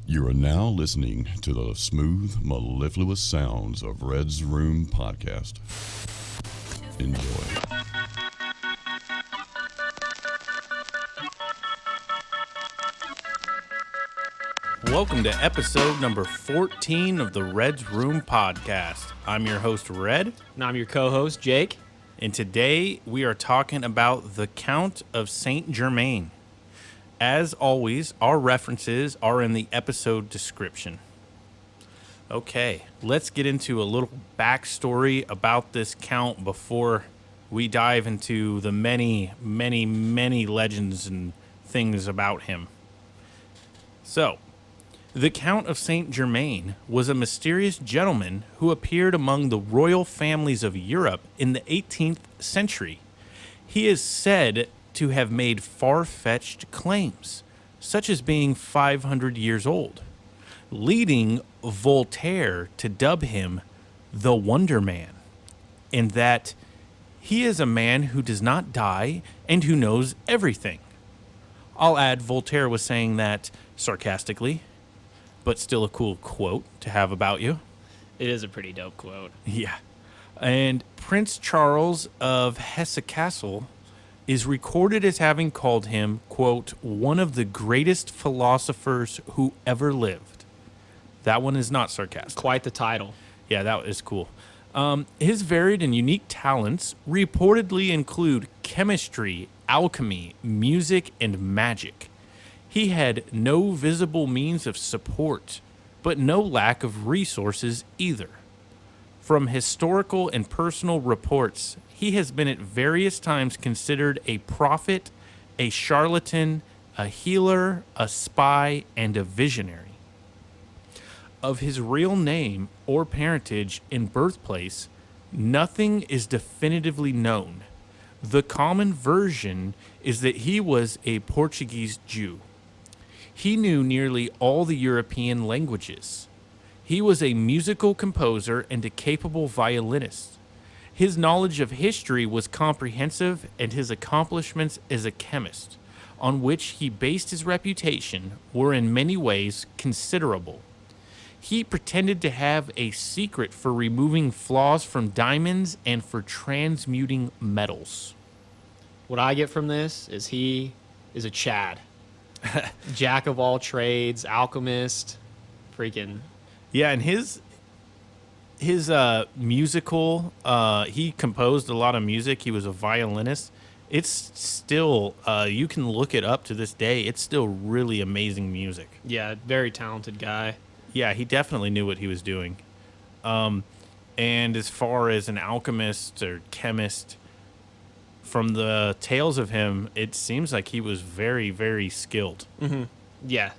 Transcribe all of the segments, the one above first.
You are now listening to the smooth, mellifluous sounds of Red's Room Podcast. Enjoy. Welcome to episode number 14 of the Red's Room Podcast. I'm your host, Red. And I'm your co-host, Jake. And today we are talking about the Count of St. Germain. As always, our references are in the episode description. Okay, let's get into a little backstory about this count before we dive into the many legends and things about him. So, the Count of St. Germain was a mysterious gentleman who appeared among the royal families of Europe in the 18th century. He is said to have made far-fetched claims, such as being 500 years old, leading Voltaire to dub him the Wonder Man, in that he is a man who does not die and who knows everything. I'll add, Voltaire was saying that sarcastically, but still a cool quote to have about you. It is a pretty dope quote. Yeah. And Prince Charles of Hesse-Kassel is recorded as having called him, quote, one of the greatest philosophers who ever lived. That one is not sarcastic. Quite the title. Yeah, that is cool. His varied and unique talents reportedly include chemistry, alchemy, music, and magic. He had no visible means of support, but no lack of resources either. From historical and personal reports, he has been at various times considered a prophet, a charlatan, a healer, a spy, and a visionary. Of his real name or parentage and birthplace, nothing is definitively known. The common version is that he was a Portuguese Jew. He knew nearly all the European languages. He was a musical composer and a capable violinist. His knowledge of history was comprehensive, and his accomplishments as a chemist, on which he based his reputation, were in many ways considerable. He pretended to have a secret for removing flaws from diamonds and for transmuting metals. What I get from this is he is a Chad. Jack of all trades, alchemist, freaking... Yeah, and his musical, he composed a lot of music. He was a violinist. It's still, you can look it up to this day. It's still really amazing music. Yeah, very talented guy. Yeah, he definitely knew what he was doing. And as far as an alchemist or chemist, from the tales of him, it seems like he was very, very skilled. Mm-hmm. Yeah.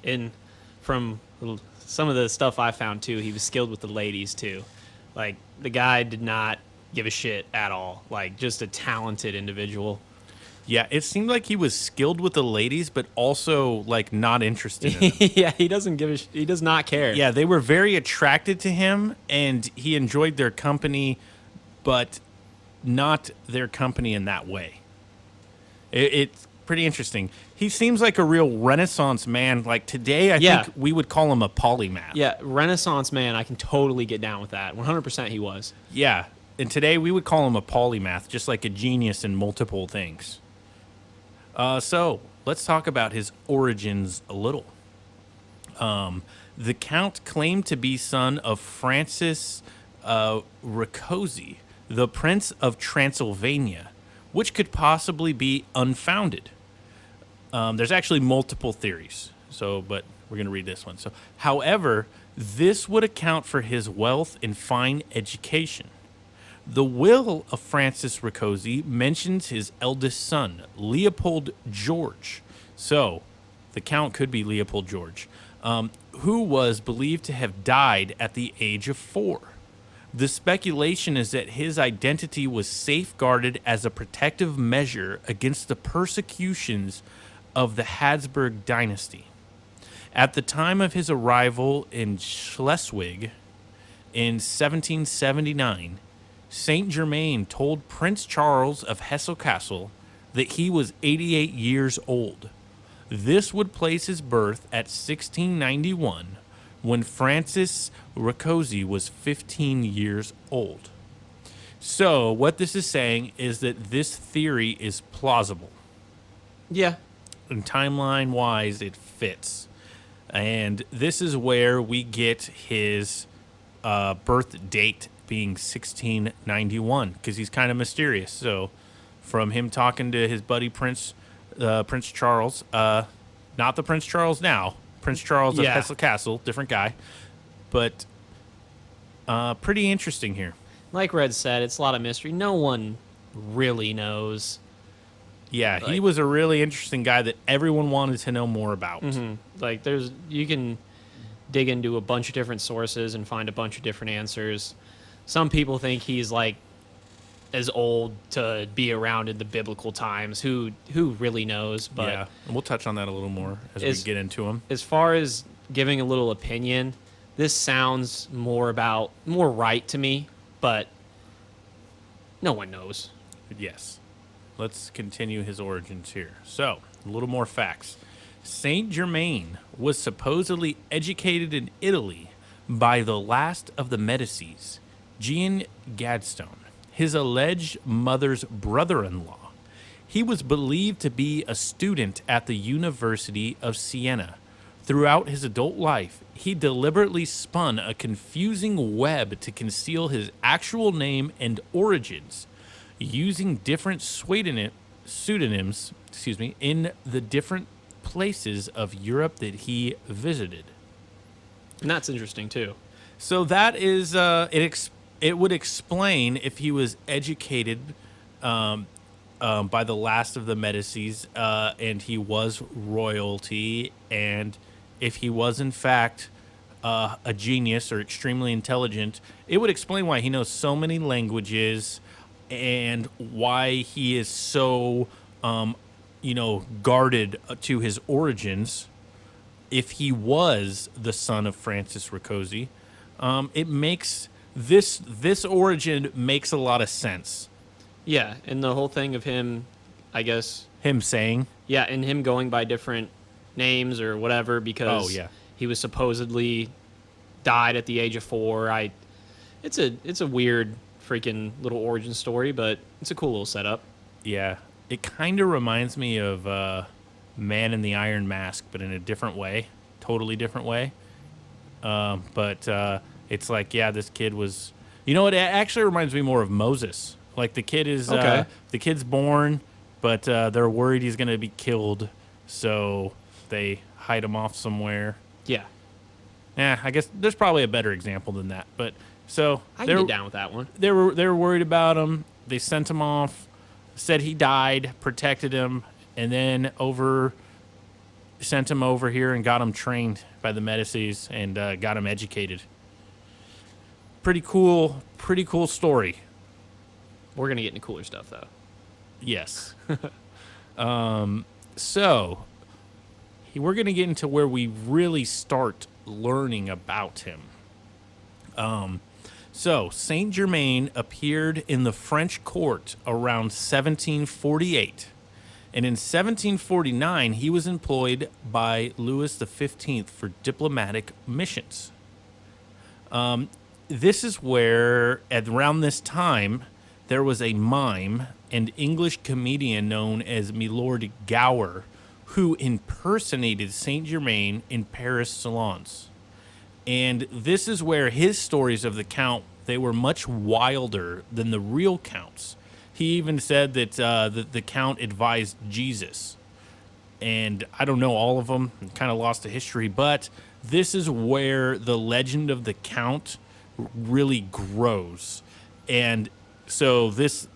And from some of the stuff I found, too, he was skilled with the ladies, too. Like, the guy did not give a shit at all. Like, just a talented individual. Yeah, it seemed like he was skilled with the ladies, but also, like, not interested in them. Yeah, he does not care. Yeah, they were very attracted to him, and he enjoyed their company, but not their company in that way. It's pretty interesting. He seems like a real Renaissance man. Like today, I think we would call him a polymath. Yeah, Renaissance man, I can totally get down with that. 100% he was. Yeah, and today we would call him a polymath, just like a genius in multiple things. So let's talk about his origins a little. The Count claimed to be son of Francis Rakoczy, the Prince of Transylvania, which could possibly be unfounded. There's actually multiple theories, but we're going to read this one. So, however, this would account for his wealth and fine education. The will of Francis Rakoczy mentions his eldest son, Leopold George. So, the Count could be Leopold George, who was believed to have died at the age of 4. The speculation is that his identity was safeguarded as a protective measure against the persecutions of the Habsburg dynasty. At the time of his arrival in Schleswig in 1779, St. Germain told Prince Charles of Hesse-Kassel that he was 88 years old. This would place his birth at 1691, when Francis Rakoczy was 15 years old. So, what this is saying is that this theory is plausible. Yeah. And timeline-wise, it fits. And this is where we get his birth date being 1691, because he's kind of mysterious. So, from him talking to his buddy Prince Charles, not the Prince Charles now, Prince Charles of Hesse Castle, different guy, but pretty interesting here. Like Red said, it's a lot of mystery. No one really knows. Yeah, he was a really interesting guy that everyone wanted to know more about. Mm-hmm. Like, you can dig into a bunch of different sources and find a bunch of different answers. Some people think he's like as old to be around in the biblical times. Who really knows? But yeah, and we'll touch on that a little more as we get into him. As far as giving a little opinion, this sounds more right to me, but no one knows. Yes. Let's continue his origins here. So, a little more facts. St. Germain was supposedly educated in Italy by the last of the Medicis, Jean Gadstone, his alleged mother's brother-in-law. He was believed to be a student at the University of Siena. Throughout his adult life, he deliberately spun a confusing web to conceal his actual name and origins, using different pseudonyms, in the different places of Europe that he visited. And that's interesting too. So that is it would explain if he was educated by the last of the Medicis, and he was royalty, and if he was in fact a genius or extremely intelligent, it would explain why he knows so many languages and why he is so guarded to his origins. If he was the son of Francis Rakoczy, it makes this origin makes a lot of sense. Yeah, and the whole thing of him, I guess, Him saying, yeah, and him going by different names or whatever because he was supposedly died at the age of 4. It's a weird freaking little origin story, but it's a cool little setup. yeah, it kind of reminds me of Man in the Iron Mask, but in a different way, totally different way. But it's like, yeah, this kid was, it actually reminds me more of Moses. Like the kid is, the kid's born, but they're worried he's going to be killed, so they hide him off somewhere. Yeah. Yeah, I guess there's probably a better example than that. But so I can get down with that one. They were worried about him. They sent him off, said he died, protected him, and then sent him over here and got him trained by the Medicis and got him educated. Pretty cool story. We're gonna get into cooler stuff though. Yes. So we're gonna get into where we really start learning about him. So St. Germain appeared in the French court around 1748. And in 1749, he was employed by Louis XV for diplomatic missions. This is where, at around this time, there was a mime and English comedian known as Milord Gower who impersonated St. Germain in Paris salons. And this is where his stories of the Count, they were much wilder than the real Counts. He even said that the Count advised Jesus. And I don't know all of them, kind of lost to history, but this is where the legend of the Count really grows. And so this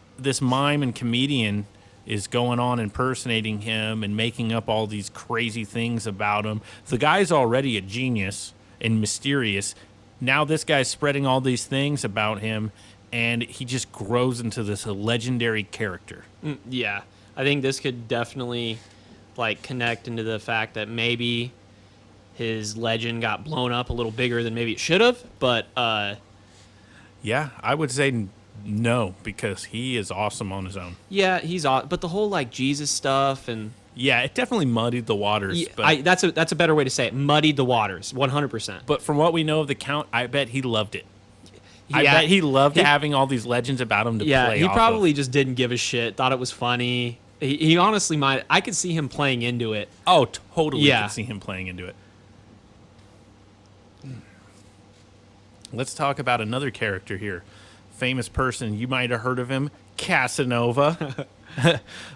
mime and comedian is going on impersonating him and making up all these crazy things about him. The guy's already a genius and mysterious. Now this guy's spreading all these things about him, and he just grows into this legendary character. Yeah, I think this could definitely connect into the fact that maybe his legend got blown up a little bigger than maybe it should have. But yeah, I would say no, because he is awesome on his own. Yeah, he's awesome. But the whole Jesus stuff and Yeah, it definitely muddied the waters. Yeah, But, that's a better way to say it. Muddied the waters, 100%. but from what we know of the Count, I bet he loved it. I Yeah, bet he loved having all these legends about him to play he off probably of. just didn't give a shit. Thought it was funny. He honestly might. I could see him playing into it. Oh, totally Yeah. could see him playing into it. Let's talk about another character here. Famous person, you might have heard of him, Casanova.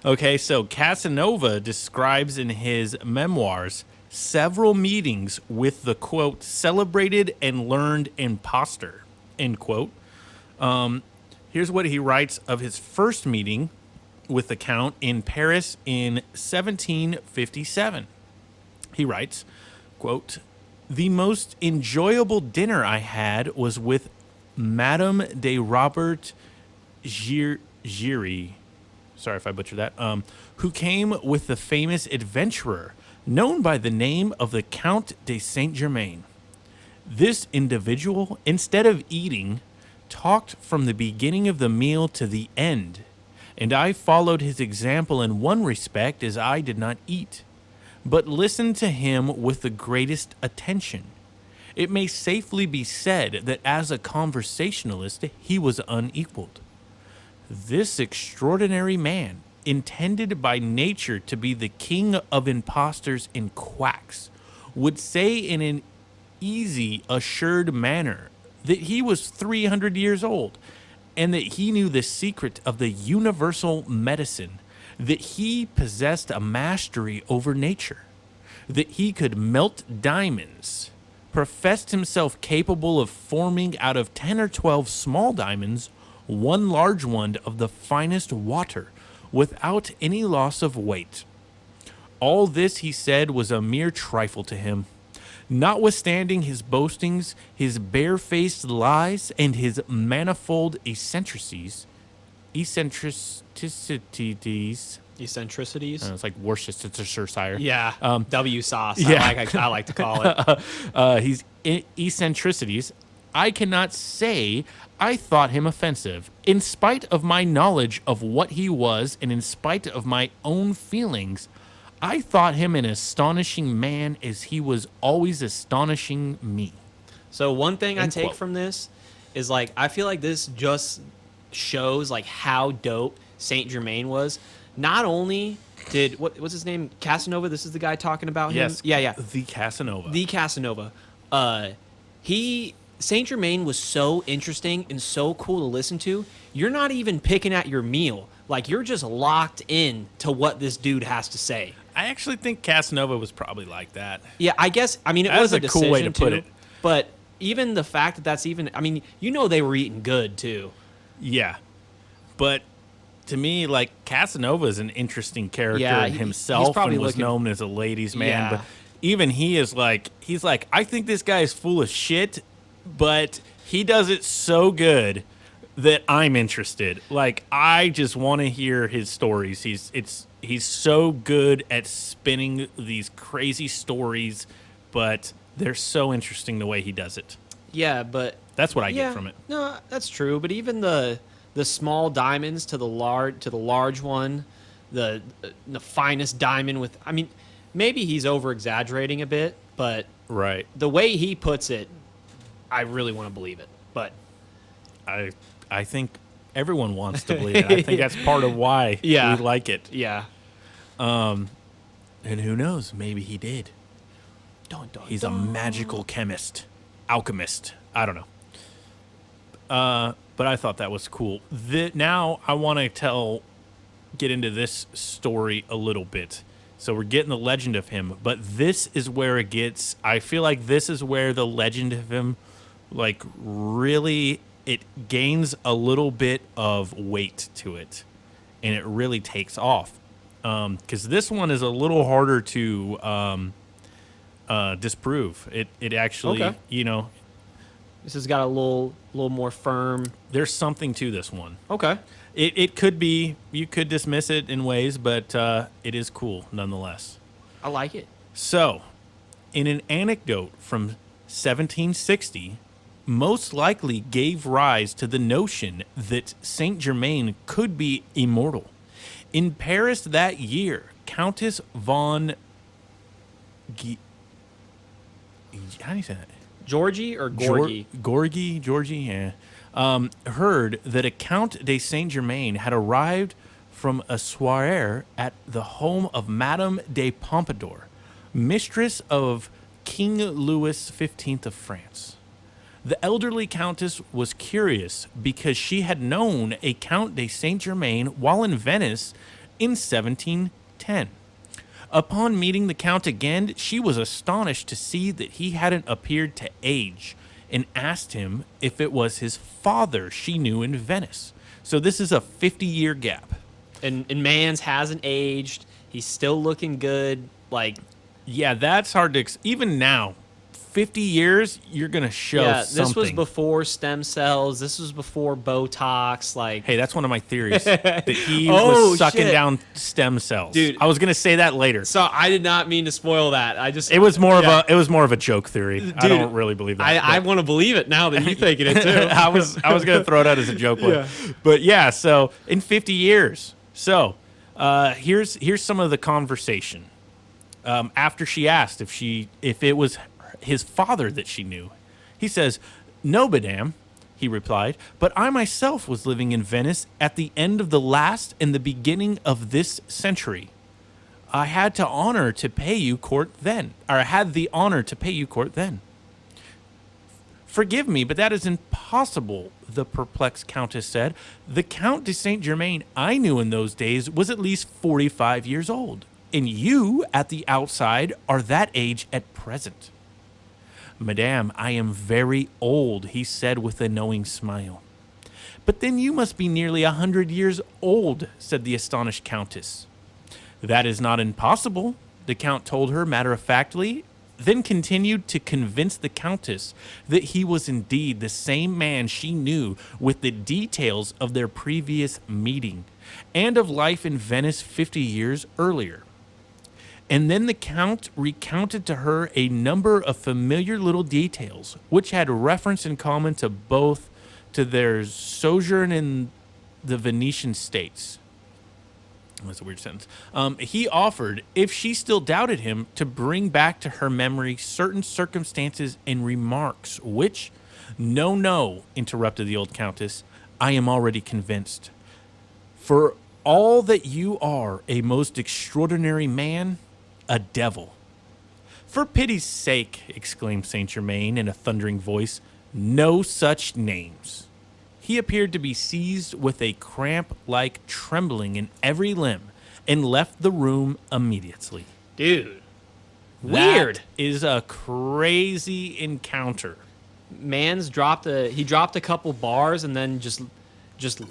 Okay, so Casanova describes in his memoirs several meetings with the, quote, celebrated and learned imposter, end quote. Here's what he writes of his first meeting with the Count in Paris in 1757. He writes, quote, "The most enjoyable dinner I had was with Madame de Robert Giry, sorry if I butchered that, who came with the famous adventurer known by the name of the Count de St. Germain. This individual, instead of eating, talked from the beginning of the meal to the end, and I followed his example in one respect, as I did not eat, but listened to him with the greatest attention. It may safely be said that as a conversationalist, he was unequaled. This extraordinary man, intended by nature to be the king of impostors and quacks, would say in an easy, assured manner that he was 300 years old, and that he knew the secret of the universal medicine, that he possessed a mastery over nature, that he could melt diamonds, professed himself capable of forming out of 10 or 12 small diamonds one large one of the finest water, without any loss of weight. All this, he said, was a mere trifle to him. Notwithstanding his boastings, his barefaced lies, and his manifold eccentricities, it's like Worcestershire. Yeah, W sauce. yeah. I like to call it. His eccentricities, I cannot say I thought him offensive, in spite of my knowledge of what he was, and in spite of my own feelings. I thought him an astonishing man, as he was always astonishing me. So one thing I End take quote. from this is like I feel like this just shows like how dope Saint Germain was. Not only did what's his name, Casanova. This is the guy talking about him. Yes. Yeah. The Casanova. The Casanova. Saint Germain was so interesting and so cool to listen to. You're not even picking at your meal. Like you're just locked in to what this dude has to say. I actually think Casanova was probably like that. Yeah, I guess. I mean, it That was is a cool way to decision, put too, it. But even the fact that that's even. I mean, you know, they were eating good too. Yeah. But to me, like, Casanova is an interesting character Yeah, in he's himself probably and was looking- known as a ladies' man. Yeah. But even he's like, I think this guy is full of shit, but he does it so good that I'm interested. Like, I just want to hear his stories. He's so good at spinning these crazy stories, but they're so interesting the way he does it. Yeah, but That's what I yeah, get from it. No, that's true. But even the small diamonds to the large one, the finest diamond with. I mean, maybe he's over exaggerating a bit, but Right. the way he puts it, I really want to believe it. But I think everyone wants to believe it. I think that's part of why Yeah. we like it. yeah, And who knows? Maybe he did. He's a magical chemist, alchemist. I don't know. But I thought that was cool. Now I want to get into this story a little bit. So we're getting the legend of him, but this is where it gets. I feel like this is where the legend of him, like, really, it gains a little bit of weight to it, and it really takes off. Because this one is a little harder to disprove. It actually, Okay. This has got a little more firm. there's something to this one. Okay. It could be, you could dismiss it in ways, but it is cool nonetheless. I like it. So, in an anecdote from 1760, most likely gave rise to the notion that Saint Germain could be immortal. In Paris that year, Countess von... How do you say that? Georgie or Gorgie? Georgie, yeah. Heard that a Count de St. Germain had arrived from a soirée at the home of Madame de Pompadour, mistress of King Louis XV of France. The elderly countess was curious because she had known a Count de St. Germain while in Venice in 1710. Upon meeting the Count again, she was astonished to see that he hadn't appeared to age and asked him if it was his father she knew in Venice. So this is a 50-year gap. And Mans hasn't aged. He's still looking good. Like, yeah, that's hard to... Even now, 50 years, you're going to show something. This was before stem cells. This was before Botox. Like, hey, that's one of my theories, that he was sucking down stem cells. Dude, I was going to say that later. So I did not mean to spoil that. It was more of a joke theory. Dude, I don't really believe that. I want to believe it now that you're thinking it too. I was going to throw it out as a joke. But yeah, so in 50 years. So here's some of the conversation. After she asked if it was his father that she knew, he says, "No, madame," he replied, "but I myself was living in Venice at the end of the last and the beginning of this century. I had the honor to pay you court then. Forgive me, but that is impossible," the perplexed countess said. "The Count de St. Germain I knew in those days was at least 45 years old, and you, at the outside, are that age at present." "Madame, I am very old," he said with a knowing smile. "But then you must be nearly 100 years old," said the astonished countess. "That is not impossible," the count told her matter-of-factly, then continued to convince the countess that he was indeed the same man she knew, with the details of their previous meeting and of life in Venice 50 years earlier. And then the count recounted to her a number of familiar little details, which had reference in common to both to their sojourn in the Venetian states. That's a weird sentence. He offered, if she still doubted him, to bring back to her memory certain circumstances and remarks, which... No, interrupted the old countess. "I am already convinced. For all that you are a most extraordinary man, a devil." "For pity's sake," exclaimed St. Germain in a thundering voice, "no such names." He appeared to be seized with a cramp-like trembling in every limb and left the room immediately. Dude, weird. That is a crazy encounter. Mans dropped a couple bars and then just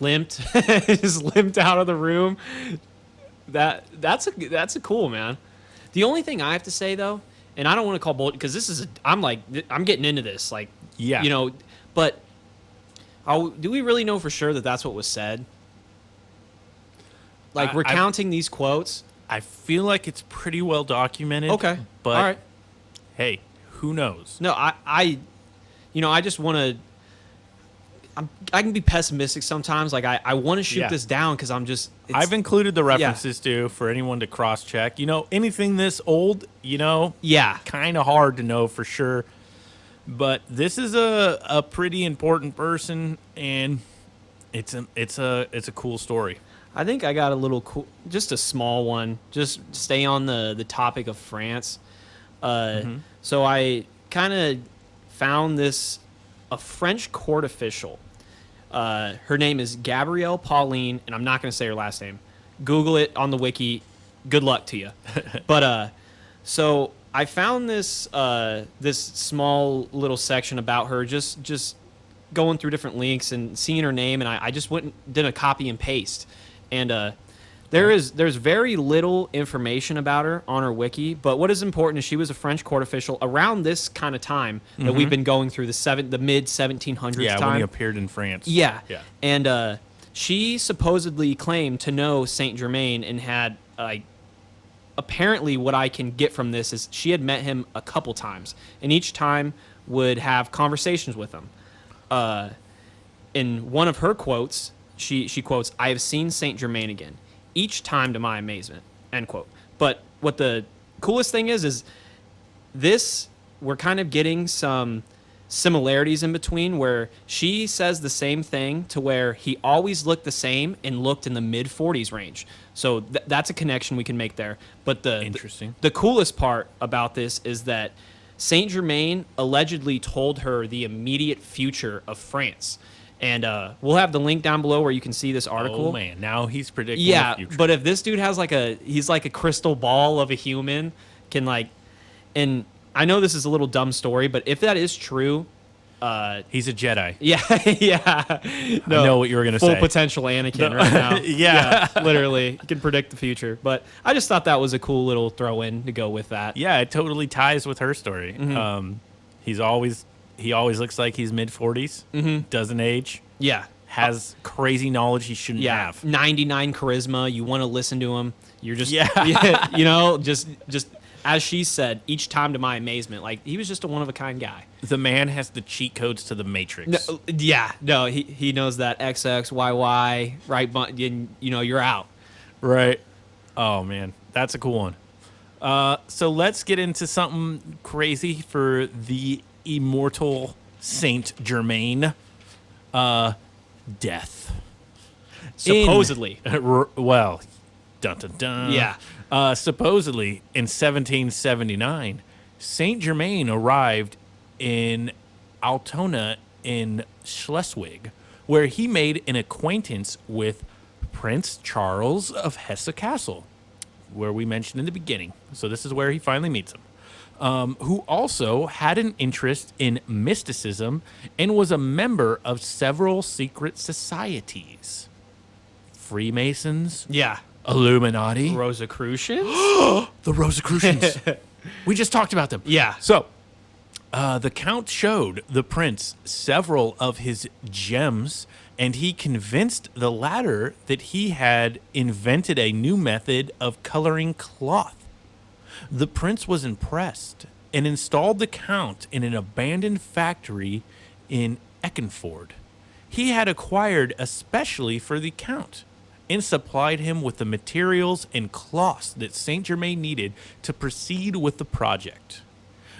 limped just limped out of the room. That's a cool, man. The only thing I have to say though, and I don't want to call bullshit because I'm getting into this, like, yeah, you know, but do we really know for sure that that's what was said? Like, recounting these quotes, I feel like it's pretty well documented. Okay, but all right. Hey, who knows? No, I just want to. I can be pessimistic sometimes. Like, I want to shoot this down because I've included the references too for anyone to cross-check. Anything this old, kind of hard to know for sure. But this is a pretty important person, and it's a cool story. I think I got a little cool, just a small one. Just stay on the topic of France. So I kind of found a French court official. Her name is Gabrielle Pauline, and I'm not going to say her last name. Google it on the wiki. Good luck to you. But so I found this small little section about her, just going through different links and seeing her name, and I just went and did a copy and paste. And there's very little information about her on her wiki, but what is important is she was a French court official around this kind of time that we've been going through, the mid 1700s yeah, time. when he appeared in France. Yeah. And she supposedly claimed to know St. Germain and had, apparently what I can get from this is she had met him a couple times, and each time would have conversations with him. In one of her quotes, she quotes, "I have seen St. Germain again, each time to my amazement," end quote. But what the coolest thing is this, we're kind of getting some similarities in between where she says the same thing to where he always looked the same and looked in the mid 40s range. So that's a connection we can make there. But Interesting. the coolest part about this is that Saint Germain allegedly told her the immediate future of France. And we'll have the link down below where you can see this article. Oh man, now he's predicting Yeah, the future. but if this dude has he's like a crystal ball of a human, and I know this is a little dumb story, but if that is true, he's a Jedi. yeah, yeah, no, I know what you were gonna full say. potential Anakin right now. Yeah. Literally, he can predict the future. But I just thought that was a cool little throw in to go with that. Yeah, it totally ties with her story. He always looks like he's mid 40s, doesn't age, Yeah, has crazy knowledge he shouldn't yeah, have. 99 charisma. You want to listen to him. You're just Yeah. you know, just as she said, each time to my amazement, like he was just a one of a kind guy. The man has the cheat codes to the Matrix. No, he knows that XXYY right, but you know you're out. Right. Oh man, that's a cool one. So let's get into something crazy for the immortal Saint Germain. Death. Supposedly, Well, dun dun dun. Yeah. Supposedly in 1779, Saint Germain arrived in Altona in Schleswig, where he made an acquaintance with Prince Charles of Hesse-Kassel, where we mentioned in the beginning. So this is where he finally meets him, who also had an interest in mysticism and was a member of several secret societies. Freemasons, yeah. Illuminati, Rosicrucians. the Rosicrucians. We just talked about them. Yeah. So, the Count showed the prince several of his gems, and he convinced the latter that he had invented a new method of coloring cloth. The prince was impressed and installed the Count in an abandoned factory in Eckernford. He had acquired especially for the Count, and supplied him with the materials and cloths that Saint Germain needed to proceed with the project.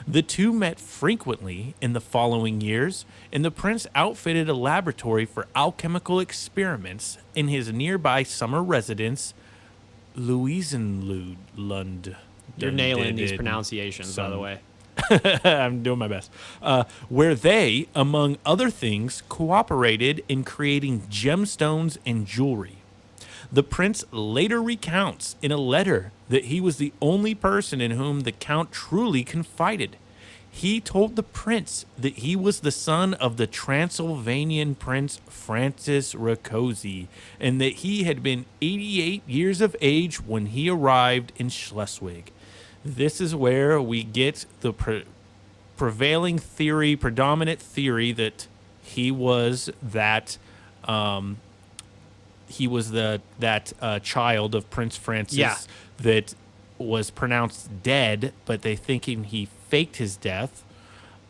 The two met frequently in the following years, and the prince outfitted a laboratory for alchemical experiments in his nearby summer residence, Louisenlund. You're nailing these pronunciations, by the way. I'm doing my best. Where they, among other things, cooperated in creating gemstones and jewelry. The prince later recounts in a letter that he was the only person in whom the Count truly confided. He told the prince that he was the son of the Transylvanian prince Francis Rakoczy, and that he had been 88 years of age when he arrived in Schleswig. This is where we get the predominant theory that he was that child of Prince Francis that was pronounced dead, but they thinking he faked his death,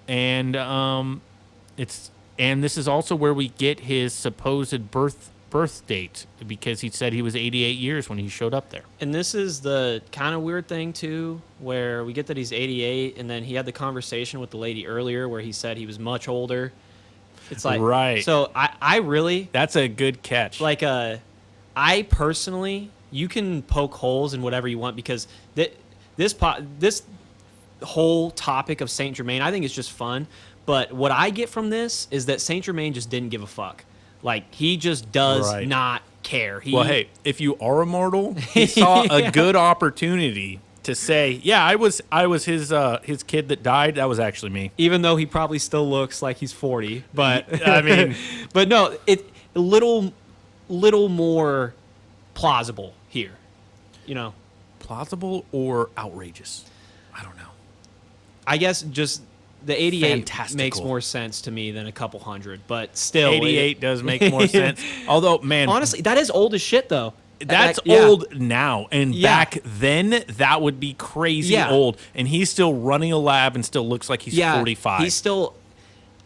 and this is also where we get his supposed birth date, because he said he was 88 years when he showed up there. And this is the kind of weird thing too, where we get that he's 88, and then he had the conversation with the lady earlier where he said he was much older. It's like, right. So I really, That's a good catch. like, I personally, you can poke holes in whatever you want, because this whole topic of Saint Germain, I think it's just fun. But what I get from this is that Saint Germain just didn't give a fuck. Like, he just does Right. not care. Well, hey, if you are immortal, he saw a good opportunity to say, "Yeah, I was his kid that died. That was actually me." Even though he probably still looks like he's 40, but I mean, but no, it a little more plausible here, you know. plausible or outrageous? I don't know. I guess just the 88 Fantastical. makes more sense to me than a couple hundred, but still, 88 does make more sense. Although, man, honestly, that is old as shit, though. that's Yeah. old now, and Yeah. back then that would be crazy Yeah. old. And he's still running a lab and still looks like he's 45. He's still.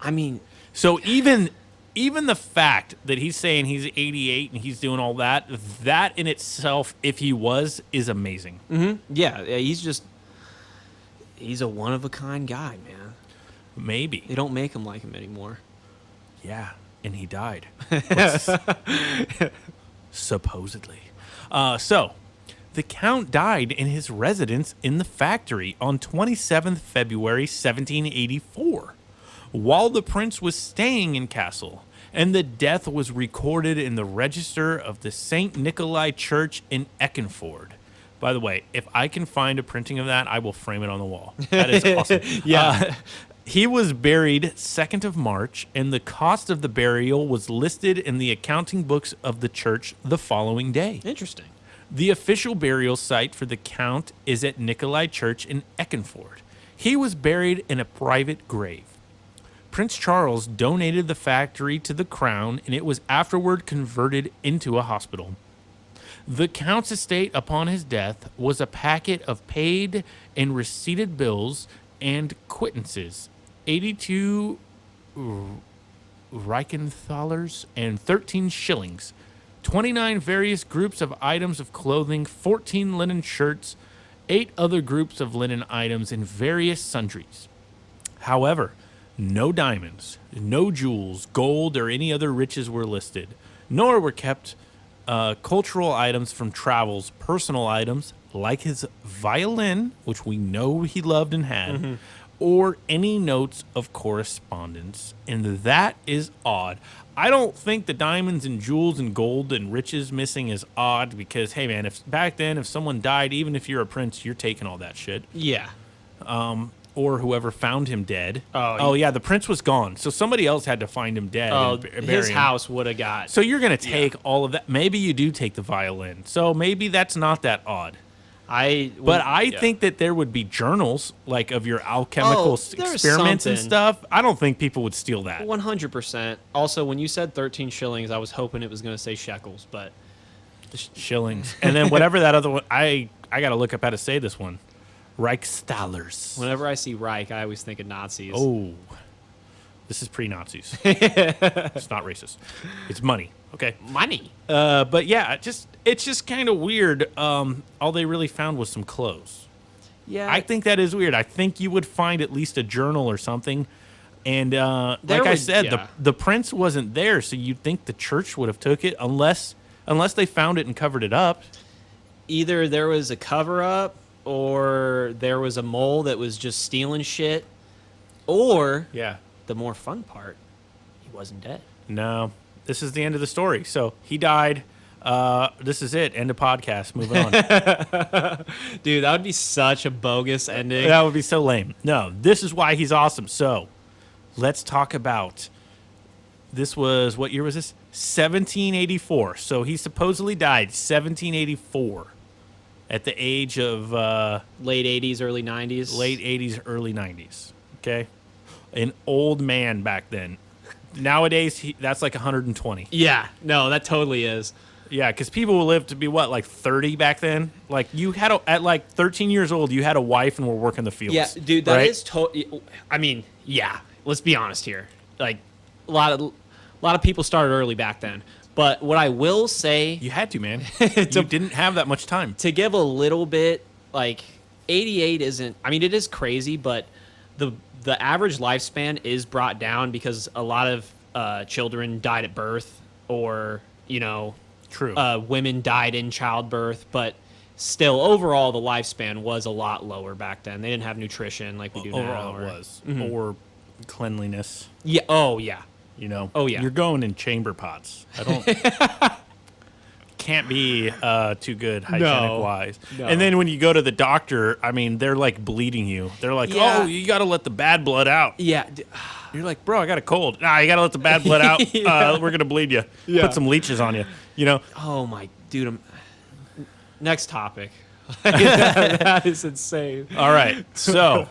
I mean, So even even the fact that he's saying he's 88 and he's doing all that, that in itself, if he was, is amazing. Yeah, he's a one-of-a-kind guy, man. Maybe. They don't make him like him anymore. Yeah, and he died. Supposedly. So, the Count died in his residence in the factory on 27th February 1784, while the prince was staying in Castle, and the death was recorded in the register of the St. Nikolai Church in Eckernford. By the way, if I can find a printing of that, I will frame it on the wall. That is awesome. Yeah. He was buried 2nd of March, and the cost of the burial was listed in the accounting books of the church the following day. Interesting. The official burial site for the Count is at Nikolai Church in Eckernford. He was buried in a private grave. Prince Charles donated the factory to the crown, and it was afterward converted into a hospital. The Count's estate upon his death was a packet of paid and receipted bills and quittances, 82 Reichenthalers and 13 shillings, 29 various groups of items of clothing, 14 linen shirts, 8 other groups of linen items, and various sundries. However, no diamonds, no jewels, gold, or any other riches were listed, nor were kept cultural items from travels, personal items, like his violin, which we know he loved and had, or any notes of correspondence. And that is odd. I don't think the diamonds and jewels and gold and riches missing is odd because, hey, man, if back then, if someone died, even if you're a prince, you're taking all that shit. Yeah. Or whoever found him dead. Oh, yeah, the prince was gone. So somebody else had to find him dead. Oh, and bury his him. house would have got. So you're going to take all of that. Maybe you do take the violin. So maybe that's not that odd. But I think that there would be journals, like of your alchemical there's experiments and something. stuff. I don't think people would steal that. 100%. Also, when you said 13 shillings, I was hoping it was going to say shekels, but Shillings. And then whatever that other one, I got to look up how to say this one. Reichsthalers. whenever I see Reich, I always think of Nazis. Oh, this is pre-Nazis. It's not racist. It's money. Okay. Money. But yeah, it's just kind of weird. All they really found was some clothes. Yeah. I think that is weird. I think you would find at least a journal or something. And like I said, yeah. the prince wasn't there, so you'd think the church would have took it unless they found it and covered it up. Either there was a cover-up or there was a mole that was just stealing shit, or Yeah. the more fun part, he wasn't dead. No, this is the end of the story. So he died. This is it. End of podcast. Moving on. Dude, that would be such a bogus ending. That would be so lame. No, this is why he's awesome. So let's talk about, this was, what year was this? 1784. So he supposedly died 1784 at the age of Late 80s, early 90s. late 80s, early 90s. Okay. An old man back then. Nowadays, that's like 120. Yeah, no, that totally is. Yeah, because people will live to be, what, like 30 back then? Like, you had, at like 13 years old, you had a wife and were working the fields. Yeah, dude, that right? is I mean, yeah, let's be honest here. Like, a lot of people started early back then. But what I will say, You had to, man. You didn't have that much time. to give a little bit, like, 88 isn't, I mean, it is crazy, but the average lifespan is brought down because a lot of children died at birth, or, you know, True. women died in childbirth, but still, overall, the lifespan was a lot lower back then. They didn't have nutrition like we do now. Overall, it was. Or cleanliness, Yeah. Oh, yeah. you know. Oh, yeah. You're going in chamber pots. I don't... Can't be too good hygienic-wise. No. And then when you go to the doctor, I mean, they're like bleeding you. They're like, Yeah. oh, you got to let the bad blood out. Yeah. You're like, bro, I got a cold. Nah, you got to let the bad blood out. Yeah. We're going to bleed you. Yeah. Put some leeches on you, you know? Oh, my dude. Next topic. That is insane. All right. So,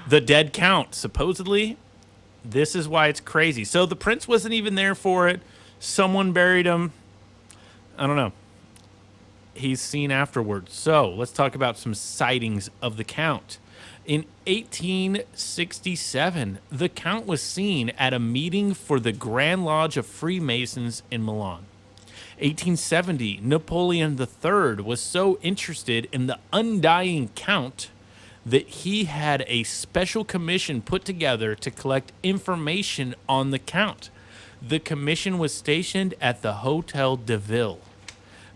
the dead count, supposedly, this is why it's crazy. So, the prince wasn't even there for it. Someone buried him. I don't know. He's seen afterwards. So, let's talk about some sightings of the count. In 1867, the Count was seen at a meeting for the Grand Lodge of Freemasons in Milan. 1870, Napoleon III was so interested in the undying Count that he had a special commission put together to collect information on the Count. The commission was stationed at the Hotel de Ville.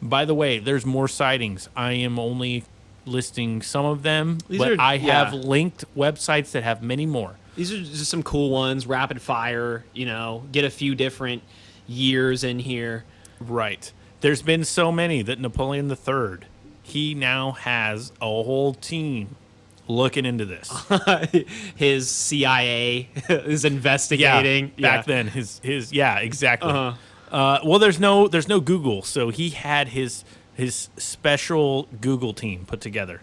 By the way, there's more sightings. I am only listing some of them, but I have linked websites that have many more. These are just some cool ones, rapid fire, get a few different years in here. Right. There's been so many that Napoleon III, he now has a whole team looking into this. His CIA is investigating. Back then, his exactly. Well, there's no Google, so he had his special Google team put together,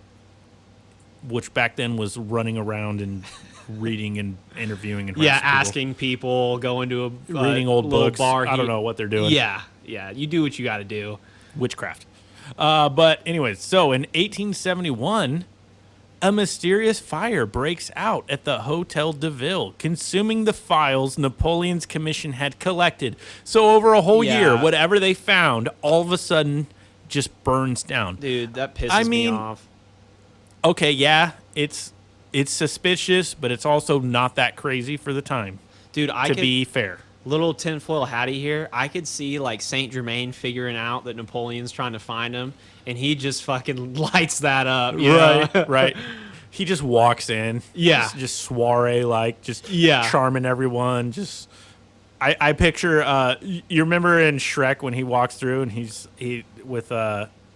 which back then was running around and reading and interviewing and asking people, going to a reading old books. Bar. I don't know what they're doing. Yeah, you do what you got to do. Witchcraft. But anyways, so in 1871, a mysterious fire breaks out at the Hotel de Ville, consuming the files Napoleon's commission had collected. So over a whole year, whatever they found, all of a sudden just burns down. Dude, that pisses me off. Okay, yeah, it's suspicious, but it's also not that crazy for the time. Dude, to be fair. Little tinfoil hattie here. I could see like St. Germain figuring out that Napoleon's trying to find him, and he just fucking lights that up. Right. He just walks in. Yeah. Just soiree, like, just charming everyone. Just, I picture, you remember in Shrek when he walks through and he with,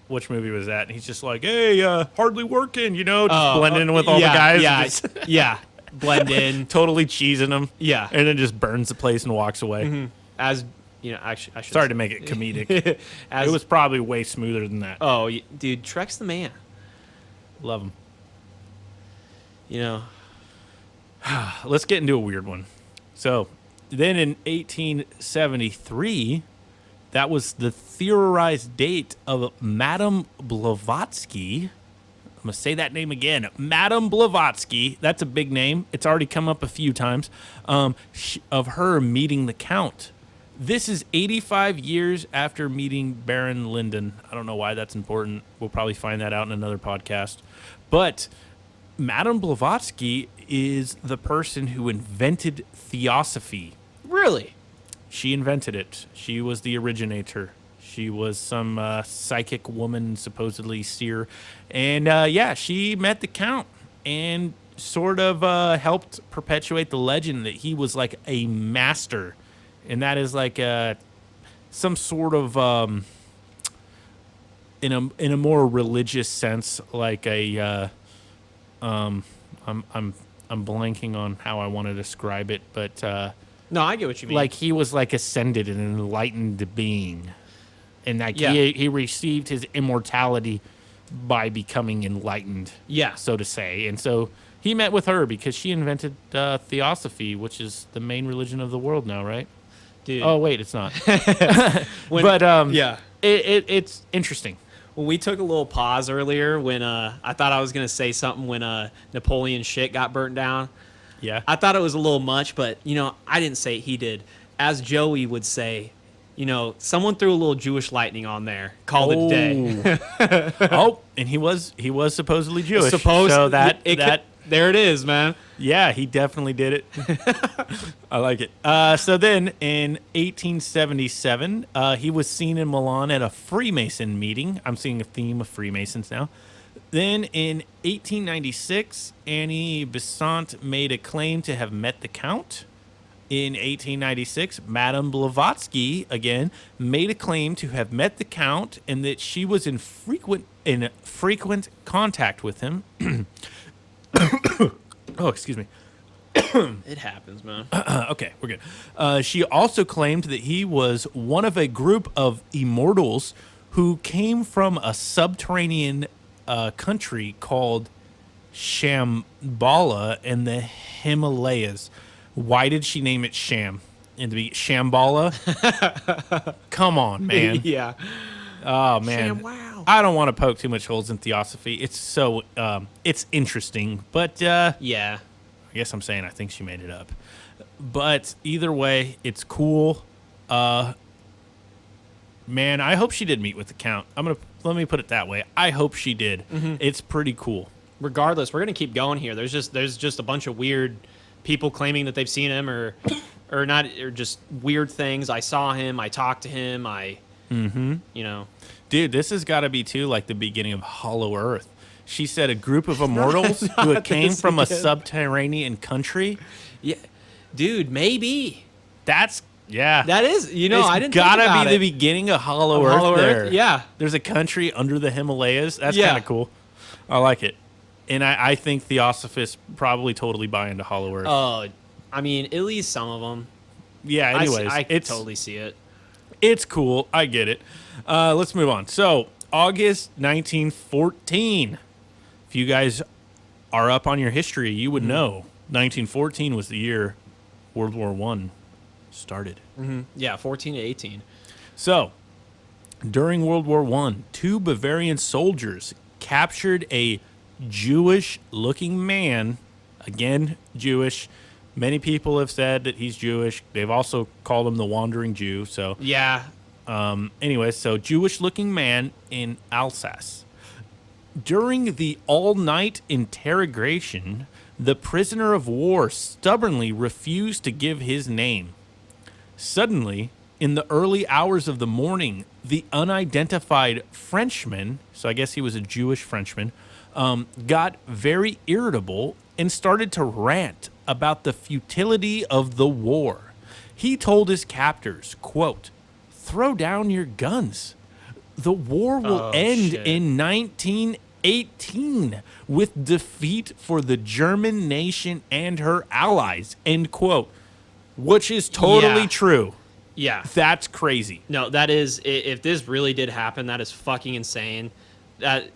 which movie was that? And he's just like, hey, hardly working, just blending in with all the guys. Yeah. Blend in. Totally cheesing them. Yeah. And then just burns the place and walks away. Mm-hmm. As, actually, I should Sorry to make it comedic. It was probably way smoother than that. Oh, dude, Shrek's the man. Love him. Let's get into a weird one. So, then in 1873, that was the theorized date of Madame Blavatsky. I'm going to say that name again. Madame Blavatsky. That's a big name. It's already come up a few times. Of her meeting the Count. This is 85 years after meeting Baron Lyndon. I don't know why that's important. We'll probably find that out in another podcast. But Madame Blavatsky is the person who invented theosophy. Really? She invented it. She was the originator. She was some psychic woman, supposedly seer. And she met the Count and sort of helped perpetuate the legend that he was like a master. And that is like some sort of, in a more religious sense, like a... I'm blanking on how I want to describe it, but no, I get what you mean. Like he was like ascended and enlightened being, and like he received his immortality by becoming enlightened, so to say. And so he met with her because she invented theosophy, which is the main religion of the world now, right? Dude. Oh wait, it's not. It's interesting. When we took a little pause earlier when I thought I was going to say something when Napoleon's shit got burnt down. Yeah. I thought it was a little much, but, I didn't say it. He did. As Joey would say, someone threw a little Jewish lightning on there. Called it a day. And he was supposedly Jewish. So there it is, man. Yeah, he definitely did it. I like it. So then in 1877, he was seen in Milan at a Freemason meeting. I'm seeing a theme of Freemasons now. Then in 1896, Annie Besant made a claim to have met the Count. In 1896, Madame Blavatsky, again, made a claim to have met the Count and that she was in frequent contact with him. Oh, excuse me. It happens, man. Okay, we're good. She also claimed that he was one of a group of immortals who came from a subterranean country called Shambhala in the Himalayas. Why did she name it Sham? And to be Shambhala? Come on, man. Yeah. Oh man, Wow. I don't want to poke too much holes in theosophy. It's so it's interesting, but Yeah. I guess I'm saying I think she made it up. But either way, it's cool. Man, I hope she did meet with the Count. Let me put it that way. I hope she did. It's pretty cool. Regardless, we're gonna keep going here. There's just a bunch of weird people claiming that they've seen him or not, or just weird things. I saw him. I talked to him. You know. Dude, this has got to be too like the beginning of Hollow Earth. She said a group of immortals who had came from a subterranean country. Yeah, dude, maybe. That's yeah. That is, I didn't gotta think about be it. the beginning of Hollow Earth. Hollow there. Earth, yeah. There's a country under the Himalayas. That's Yeah. kind of cool. I like it, and I think Theosophists probably totally buy into Hollow Earth. Oh, I mean, at least some of them. Yeah. Anyways, I it's totally see it. It's cool. I get it. Let's move on. So, August 1914. If you guys are up on your history, you would know 1914 was the year World War I started. Yeah, 14 to 18. So, during World War I, 2 Bavarian soldiers captured a Jewish-looking man. Again, Jewish. Many people have said that he's Jewish. They've also called him the Wandering Jew. So, Yeah. anyway, so Jewish-looking man in Alsace. During the all-night interrogation, the prisoner of war stubbornly refused to give his name. Suddenly, in the early hours of the morning, the unidentified Frenchman, so I guess he was a Jewish Frenchman, got very irritable and started to rant about the futility of the war. He told his captors, quote, "Throw down your guns. The war will end shit. in 1918 with defeat for the German nation and her allies," end quote, which is totally Yeah. true. Yeah. That's crazy. No, that is, if this really did happen, that is fucking insane. That,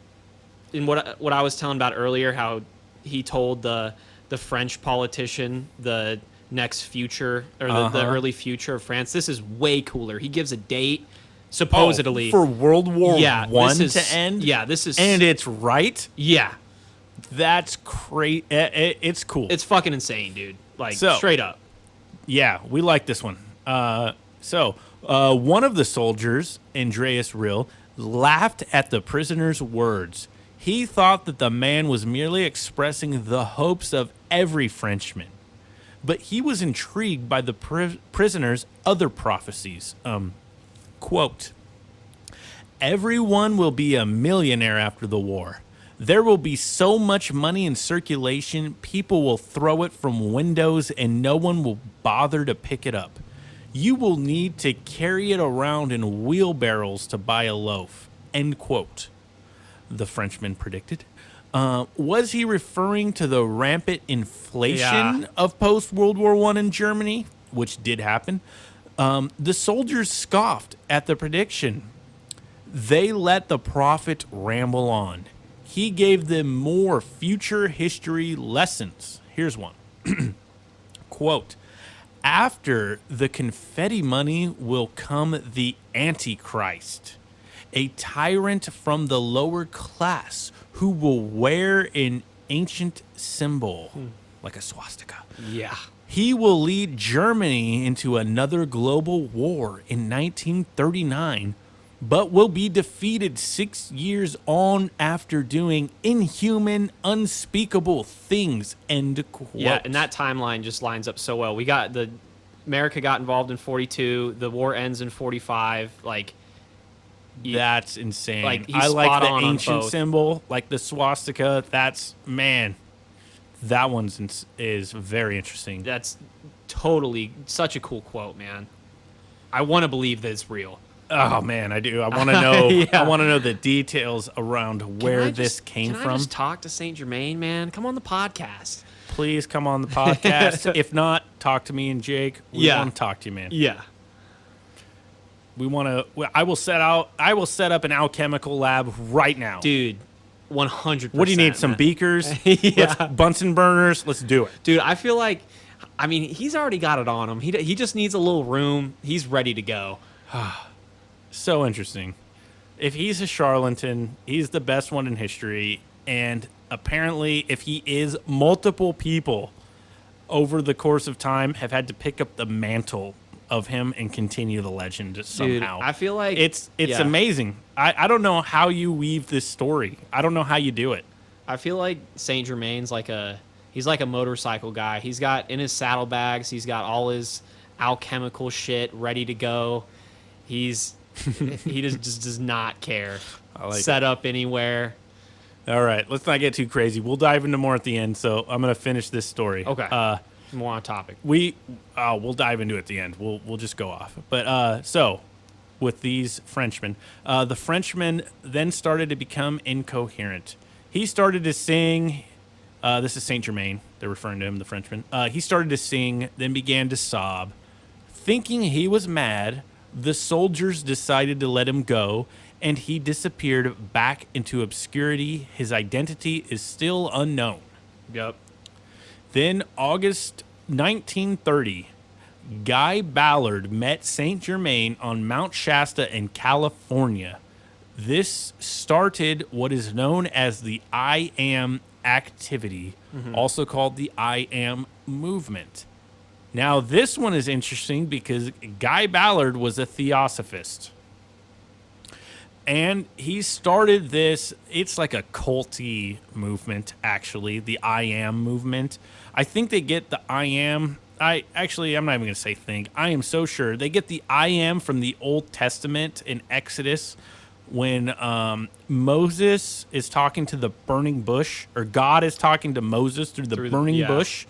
in what I was telling about earlier, how he told the French politician the next future, or the early future of France. This is way cooler. He gives a date, supposedly. for World War Yeah, One this to is- end. yeah, this is- and it's right. Yeah. That's crazy. It's cool. It's fucking insane, dude. Like, So- straight up. Yeah, we like this one. One of the soldiers, Andreas Rill, laughed at the prisoner's words. He thought that the man was merely expressing the hopes of every Frenchman. But he was intrigued by the prisoner's other prophecies. Quote, "Everyone will be a millionaire after the war. There will be so much money in circulation, people will throw it from windows and no one will bother to pick it up. You will need to carry it around in wheelbarrows to buy a loaf." End quote. The Frenchman predicted. Was he referring to the rampant inflation Yeah. of post-World War I in Germany, which did happen? The soldiers scoffed at the prediction. They let the prophet ramble on. He gave them more future history lessons. Here's one. Quote, "After the confetti money will come the Antichrist, a tyrant from the lower class who will wear an ancient symbol, like a swastika. Yeah. He will lead Germany into another global war in 1939, but will be defeated 6 years on after doing inhuman, unspeakable things." End quote. Yeah, and that timeline just lines up so well. America got involved in 42. The war ends in 45. Like, That's insane. Like, he's I like spot the on ancient both. symbol, like the swastika. That's, man, that is very interesting. that's totally such a cool quote, man. I want to believe that it's real. Oh man, I do. I want to know. Yeah. I want to know the details around where this came Can from. I just talk to St. Germain, man? Come on the podcast. Please come on the podcast. If not, talk to me and Jake. We Yeah. want to talk to you, man. Yeah. We want to. I will set up an alchemical lab right now. Dude, 100%. What do you need? Some man. beakers? Yeah. Bunsen burners. Let's do it. Dude, I feel like, I mean, he's already got it on him. He just needs a little room. He's ready to go. So interesting. if he's a charlatan, he's the best one in history. And apparently, if he is, multiple people over the course of time have had to pick up the mantle of him and continue the legend somehow. Dude, I feel like it's yeah. amazing. I don't know how you weave this story. I don't know how you do it. I feel like St. Germain's he's like a motorcycle guy. He's got in his saddlebags, he's got all his alchemical shit ready to go. He just does not care. Set up anywhere. All right, let's not get too crazy. We'll dive into more at the end. So I'm gonna finish this story. Okay. More on topic. We'll dive into it at the end. We'll just go off. But so with these Frenchmen, the Frenchman then started to become incoherent. He started to sing. This is St. Germain. They're referring to him, the Frenchman. He started to sing, then began to sob. Thinking he was mad, the soldiers decided to let him go, and he disappeared back into obscurity. His identity is still unknown. Yep. Then, August 1930, Guy Ballard met St. Germain on Mount Shasta in California. This started what is known as the I Am activity, also called the I Am movement. Now, this one is interesting because Guy Ballard was a theosophist. And he started this, it's like a culty movement, actually, the I Am movement. I think they get the I Am, I'm not even going to say think, I am so sure. They get the I Am from the Old Testament in Exodus when Moses is talking to the burning bush, or God is talking to Moses through the burning bush,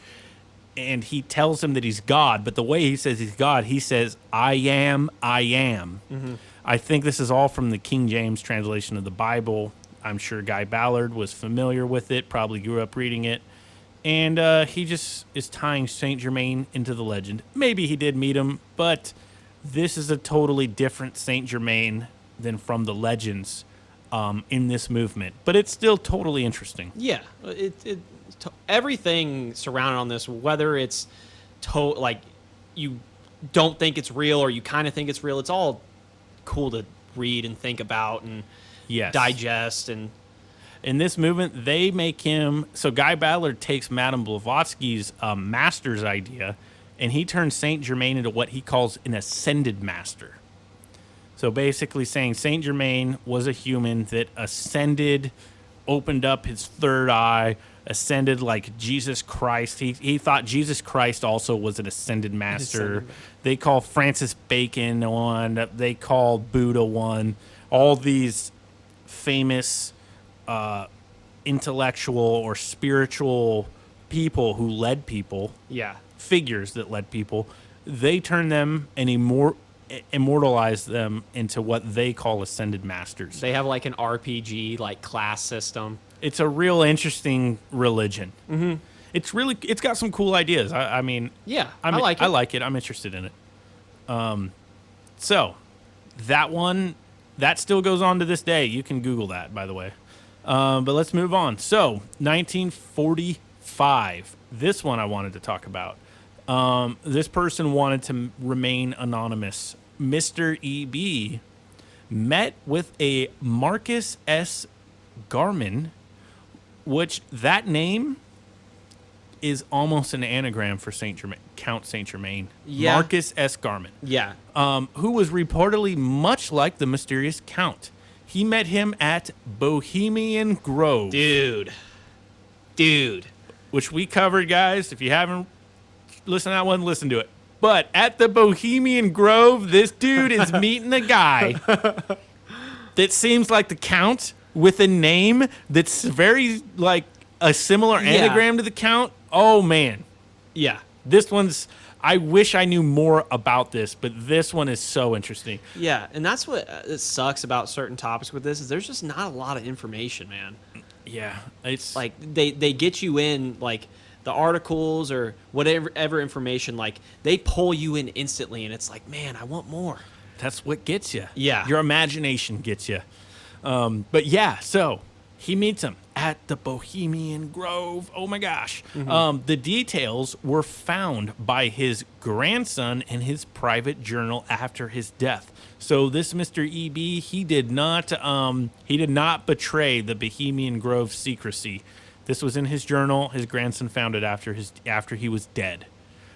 and he tells him that he's God. But the way he says he's God, he says, I am, I am. Mm-hmm. I think this is all from the King James translation of the Bible. I'm sure Guy Ballard was familiar with it, probably grew up reading it. And he just is tying St. Germain into the legend. Maybe he did meet him, but this is a totally different St. Germain than from the legends in this movement. But it's still totally interesting. Yeah. Everything surrounded on this, whether it's like you don't think it's real or you kind of think it's real, it's all cool to read and think about and digest. And in this movement, they make him, so Guy Ballard takes Madame Blavatsky's master's idea, and he turns St. Germain into what he calls an ascended master. So basically saying St. Germain was a human that ascended, opened up his third eye, ascended like Jesus Christ. He thought Jesus Christ also was an ascended master. They call Francis Bacon one. They call Buddha one. All these famous intellectual or spiritual people who led people, figures that led people, they turn them and immortalize them into what they call ascended masters. They have like an RPG like class system. It's a real interesting religion. Mm-hmm. It's got some cool ideas. I mean, I like it. I like it. I'm interested in it. So that one, that still goes on to this day. You can Google that, by the way. But let's move on. So 1945, this one I wanted to talk about. This person wanted to remain anonymous. Mr. E.B. met with a Marcus S. Garman, which that name is almost an anagram for St. Germain, Count St. Germain. Yeah. Marcus S. Garman. Yeah. Who was reportedly much like the mysterious Count. He met him at Bohemian Grove. Dude. Which we covered, guys. If you haven't listened to that one, listen to it. But at the Bohemian Grove, this dude is meeting a guy that seems like the Count with a name that's very like a similar anagram to the Count. Oh, man. Yeah. This one's, I wish I knew more about this, but this one is so interesting. Yeah, and that's what sucks about certain topics with this is there's just not a lot of information, man. Yeah. It's like they get you in like the articles or whatever information, like they pull you in instantly, and it's like, man, I want more. That's what gets you. Yeah. Your imagination gets you. But yeah, so he meets him at the Bohemian Grove. Oh my gosh. The details were found by his grandson in his private journal after his death. So this Mr. E.B., he did not betray the Bohemian Grove secrecy. This was in his journal. His grandson found it after he was dead,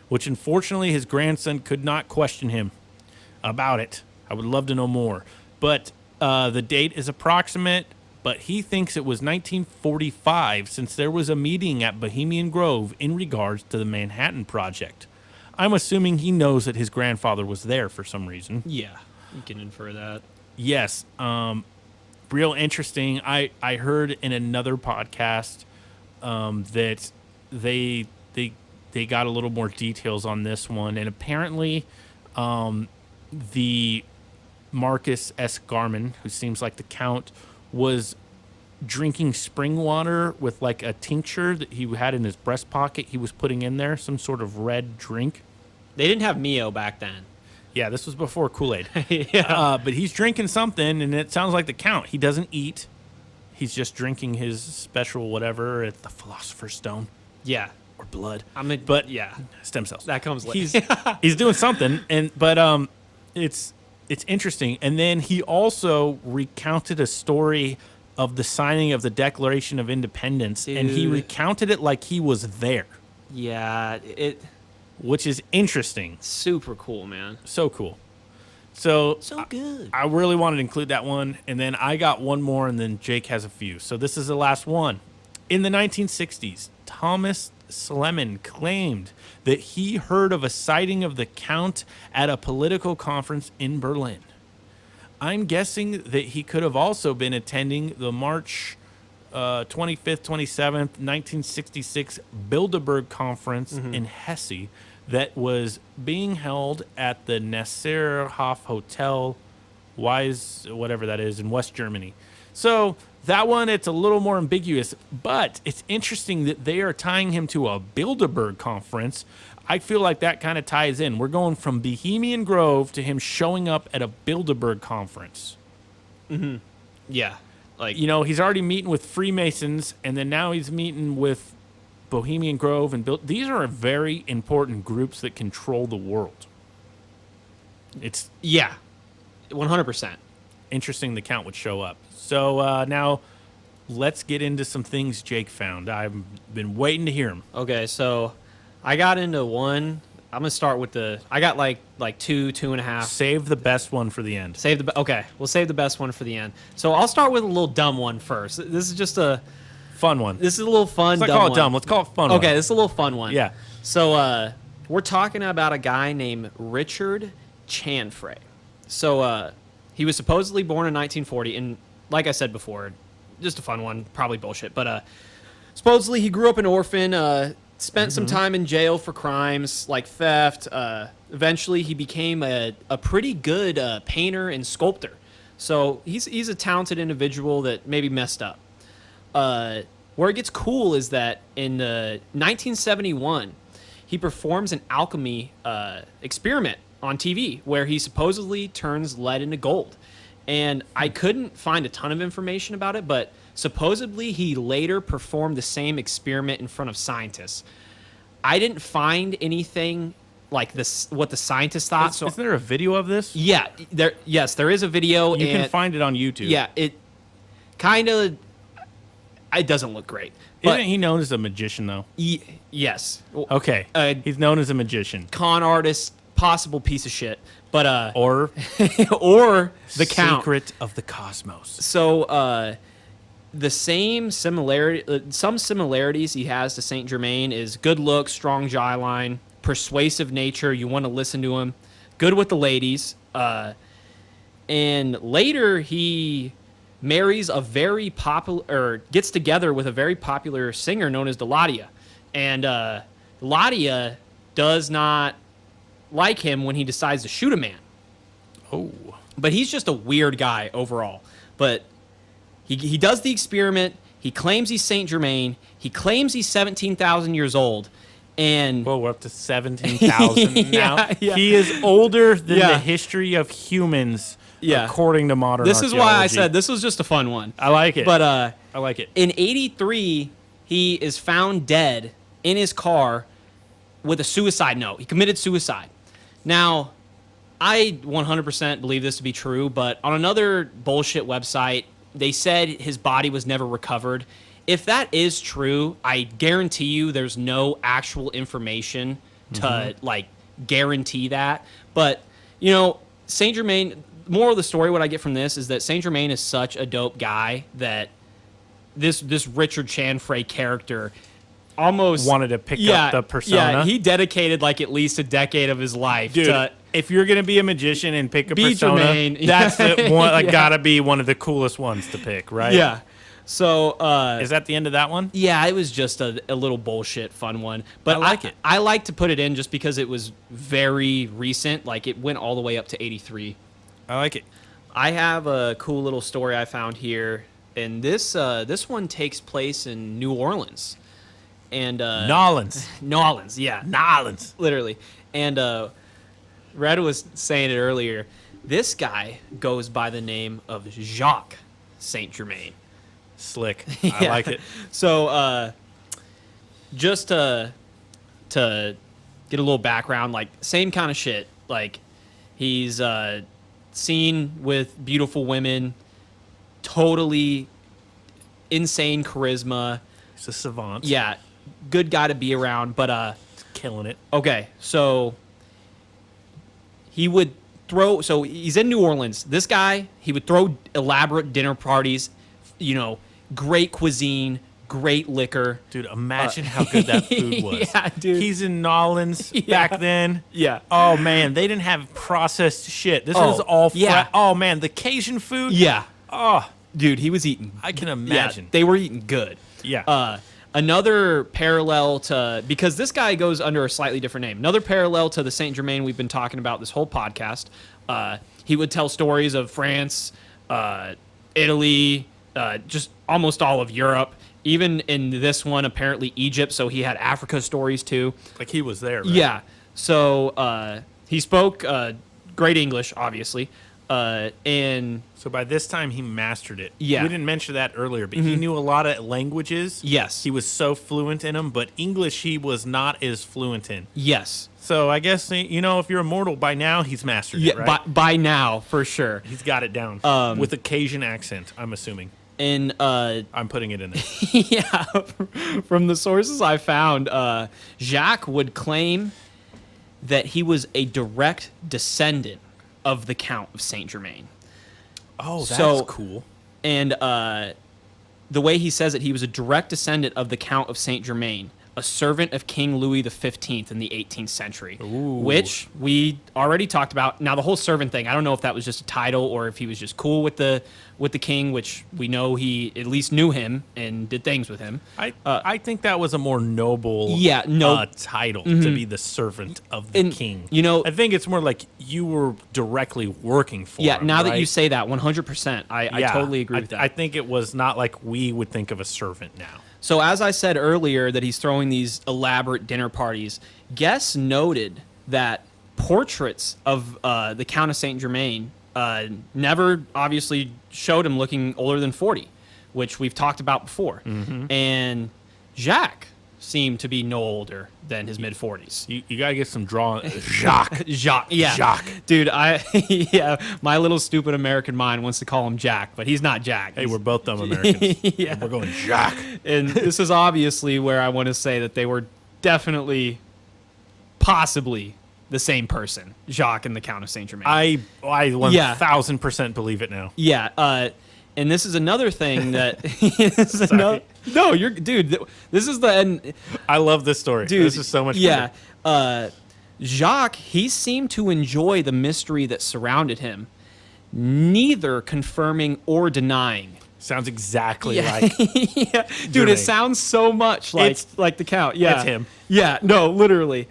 which unfortunately his grandson could not question him about it. I would love to know more. But the date is approximate, but he thinks it was 1945 since there was a meeting at Bohemian Grove in regards to the Manhattan Project. I'm assuming he knows that his grandfather was there for some reason. Yeah, you can infer that. Yes. Real interesting. I heard in another podcast that they got a little more details on this one, and apparently the Marcus S. Garman, who seems like the Count, was drinking spring water with like a tincture that he had in his breast pocket. He was putting in there some sort of red drink. They didn't have Mio back then. Yeah, this was before Kool-Aid. Yeah. But he's drinking something, and it sounds like the Count. He doesn't eat. He's just drinking his special whatever at the Philosopher's Stone. Yeah. Or blood. But yeah, stem cells. that comes later. He's doing something, but it's interesting. And then he also recounted a story of the signing of the Declaration of Independence, and he Dude. recounted it like he was there, Yeah, which is interesting. super cool, man. So cool. So Good. I really wanted to include that one, and then I got one more, and then Jake has a few. So this is the last one. In the 1960s, Thomas Sleman claimed that he heard of a sighting of the Count at a political conference in Berlin. I'm guessing that he could have also been attending the March 25th, 27th, 1966 Bilderberg Conference in Hesse that was being held at the Nasserhof Hotel, whatever that is, in West Germany. So that one, it's a little more ambiguous, but it's interesting that they are tying him to a Bilderberg Conference. I feel like that kind of ties in. We're going from Bohemian Grove to him showing up at a Bilderberg Conference. Yeah, like You know, he's already meeting with Freemasons, and then now he's meeting with Bohemian Grove and these are very important groups that control the world. It's 100%. interesting the Count would show up. So now let's get into some things Jake found. I've been waiting to hear him. Okay, so I got into one. I'm gonna start with I got like 2.5. Save the best one for the end. Okay, we'll save the best one for the end. So I'll start with a little dumb one first. This is just a Fun one. This is a little fun. Let's not dumb call it one. dumb. Let's call it fun one. Okay, this is a little fun one. Yeah. So we're talking about a guy named Richard Chanfrey. So he was supposedly born in 1940, and like I said before, just a fun one, probably bullshit. But supposedly he grew up an orphan, spent some time in jail for crimes like theft. Eventually he became a pretty good painter and sculptor. So he's a talented individual that maybe messed up. Where it gets cool is that in 1971, he performs an alchemy experiment on TV where he supposedly turns lead into gold. And I couldn't find a ton of information about it, but supposedly he later performed the same experiment in front of scientists. I didn't find anything like this, what the scientists thought. Is there a video of this? Yeah, there is a video. You can find it on YouTube. Yeah, it kind of... It doesn't look great. But Isn't he known as a magician, though? yes. Okay. He's known as a magician. Con artist, possible piece of shit. But Or or the Count. Secret of the Cosmos. So the same similarity, some similarities he has to St. Germain is good looks, strong jawline, persuasive nature. You want to listen to him. Good with the ladies. And later he marries a very popular, or gets together with a very popular singer known as Deladia. And Deladia does not like him when he decides to shoot a man. Oh. But he's just a weird guy overall. But he does the experiment. He claims he's St. Germain. He claims he's 17,000 years old. And Well, we're up to 17,000 now. Yeah. He is older than Yeah. the history of humans Yeah. According to modern This is why I archaeology. said this was just a fun one. I like it. But I like it. in 83, he is found dead in his car with a suicide note. He committed suicide. Now, I 100% believe this to be true, but on another bullshit website, they said his body was never recovered. If that is true, I guarantee you there's no actual information to like guarantee that. But, you know, St. Germain, moral of the story, what I get from this is that St. Germain is such a dope guy that this Richard Chanfray character almost Wanted to pick up the persona. Yeah, he dedicated like at least a decade of his life Dude, to if you're gonna be a magician and pick a Be persona, Germain. that's the one. Like, Yeah. gotta be one of the coolest ones to pick, right? Yeah. So Is that the end of that one? yeah, it was just a little bullshit fun one. But I like it. I like to put it in just because it was very recent. Like it went all the way up to 83. I like it. I have a cool little story I found here, and this one takes place in New Orleans. And Nolans. New Orleans, yeah. Nolans. Literally. And Red was saying it earlier. This guy goes by the name of Jacques St. Germain. Slick. I like it. So, just to get a little background, like same kind of shit. Like he's seen with beautiful women, totally insane charisma. He's a savant. Yeah, good guy to be around. But Killing it. okay, so he would throw. So he's in New Orleans. This guy, he would throw elaborate dinner parties. You know, great cuisine, great liquor. Dude, imagine how good that food was. Yeah, dude. He's in Nolans back then. Yeah. Oh, man. They didn't have processed shit. This Oh, was all yeah. Oh, man. The Cajun food. Yeah. Oh, Dude, he was eating. I can Yeah, imagine. they were eating good. Yeah. Another parallel to, because this guy goes under a slightly different name, another parallel to the St. Germain we've been talking about this whole podcast. He would tell stories of France, Italy, just almost all of Europe. Even in this one, apparently Egypt, so he had Africa stories too. Like he was there, right? Yeah. So he spoke great English, obviously. And So by this time, he mastered it. Yeah. We didn't mention that earlier, but he knew a lot of languages. Yes. He was so fluent in them, but English he was not as fluent in. yes. So I guess, you know, if you're immortal by now, he's mastered Yeah, it, right? by now, for sure. He's got it down. With a Cajun accent, I'm assuming. And I'm putting it in there. yeah, from the sources I found, Jacques would claim that he was a direct descendant of the Count of St. Germain. Oh, that's So- cool. And the way he says it, he was a direct descendant of the Count of St. Germain, a servant of King Louis XV in the 18th century, which we already talked about. Now, the whole servant thing, I don't know if that was just a title or if he was just cool with the king, which we know he at least knew him and did things with him. I think that was a more noble title to be the servant of the And, king. you know- I think it's more like you were directly working for Yeah, him, now that right? you say that, 100%, I Yeah, totally agree with that. I think it was not like we would think of a servant now. So as I said earlier that he's throwing these elaborate dinner parties, guests noted that portraits of the Count of St. Germain never obviously showed him looking older than 40, which we've talked about before. And Jacques seemed to be no older than his mid-40s. You gotta get some drawing. Jacques. Jacques, yeah. Jacques. Dude, yeah, my little stupid American mind wants to call him Jack, but he's not Jack. Hey, we're both dumb Americans. Yeah. We're going Jacques. And this is obviously where I want to say that they were definitely, possibly the same person, Jacques and the Count of St. Germain. I 1000% believe it now. Yeah, and this is another thing that this is no, you're dude. This is the and I love this story. dude. This is so much Yeah, better. Jacques, he seemed to enjoy the mystery that surrounded him, neither confirming or denying. Sounds exactly Yeah. like Yeah, dude, Germain. it sounds so much like the Count. Yeah, It's him. Yeah, no, literally.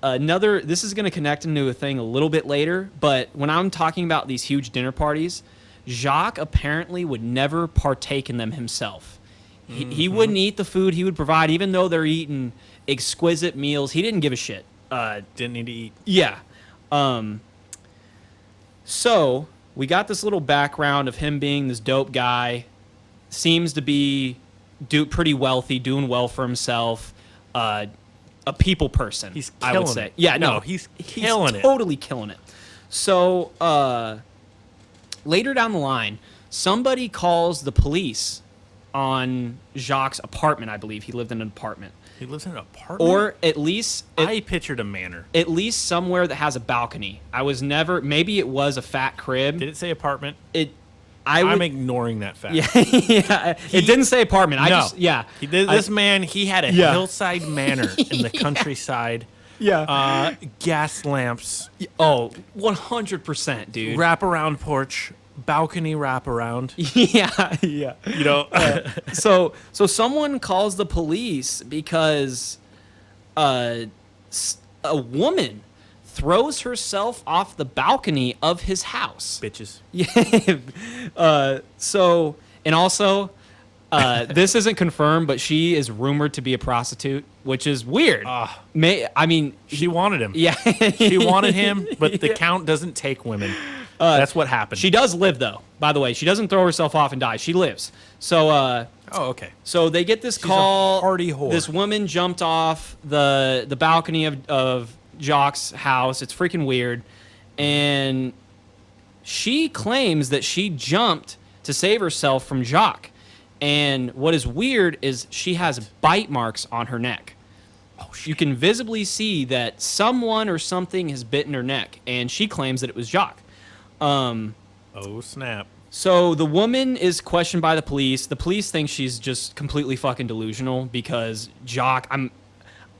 This is going to connect into a thing a little bit later, but when I'm talking about these huge dinner parties, Jacques apparently would never partake in them himself. He wouldn't eat the food he would provide, even though they're eating exquisite meals. He didn't give a shit. didn't need to eat. Yeah. So we got this little background of him being this dope guy, seems to be pretty wealthy, doing well for himself, a people person. He's I killing would say. it. Yeah, No, he's killing it. Totally killing it. So later down the line, somebody calls the police on Jacques' apartment. I believe he lived in an apartment, He lives in an apartment? or at least I pictured a manor. at least somewhere that has a balcony. I was never. Maybe it was a fat crib. Did it say apartment? I'm ignoring that fact. Yeah, yeah. It didn't say apartment. He did. This man, he had a hillside manor in the countryside. Yeah. Gas lamps, Oh, 100%, dude. wraparound porch, balcony wraparound. Yeah, yeah. You know, So someone calls the police because a woman throws herself off the balcony of his house. bitches. Yeah. And also, this isn't confirmed, but she is rumored to be a prostitute, which is weird. She wanted him. Yeah. She wanted him, but the count doesn't take women. That's what happened. She does live, though, by the way. She doesn't throw herself off and die. She lives. So, oh, okay. so they get this a call. hardy whore. This woman jumped off the balcony of Jacques' house. It's freaking weird. And she claims that she jumped to save herself from Jacques. And what is weird is she has bite marks on her neck. Oh, shit. You can visibly see that someone or something has bitten her neck. And she claims that it was Jacques. Oh, snap. So the woman is questioned by the police. The police think she's just completely fucking delusional because Jacques,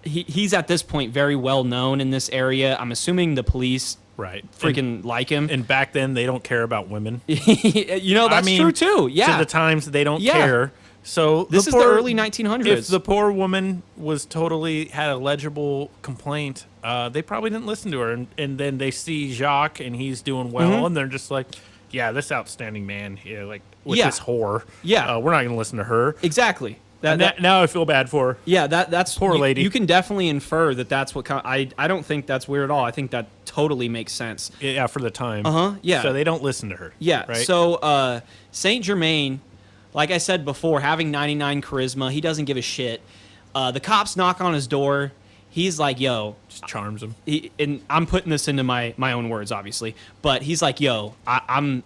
he's at this point very well known in this area. I'm assuming the police Right. freaking like him. And back then, they don't care about women. You know, that's true too. Yeah. To the times, they don't Yeah. care. So This is the early 1900s. If the poor woman was had a legible complaint, they probably didn't listen to her. And then they see Jacques and he's doing well, and they're just like, yeah, this outstanding man, like with this whore. Yeah. We're not going to listen to her. Exactly. Now I feel bad for her. Yeah, that's poor lady. You can definitely infer that that's what I don't think that's weird at all. I think that totally makes sense. Yeah, for the time. Yeah. So they don't listen to her. Yeah. Right? So St. Germain, like I said before, having 99 charisma, he doesn't give a shit. The cops knock on his door. He's like, yo. Just charms him. And I'm putting this into my own words, obviously. But he's like, yo, I'm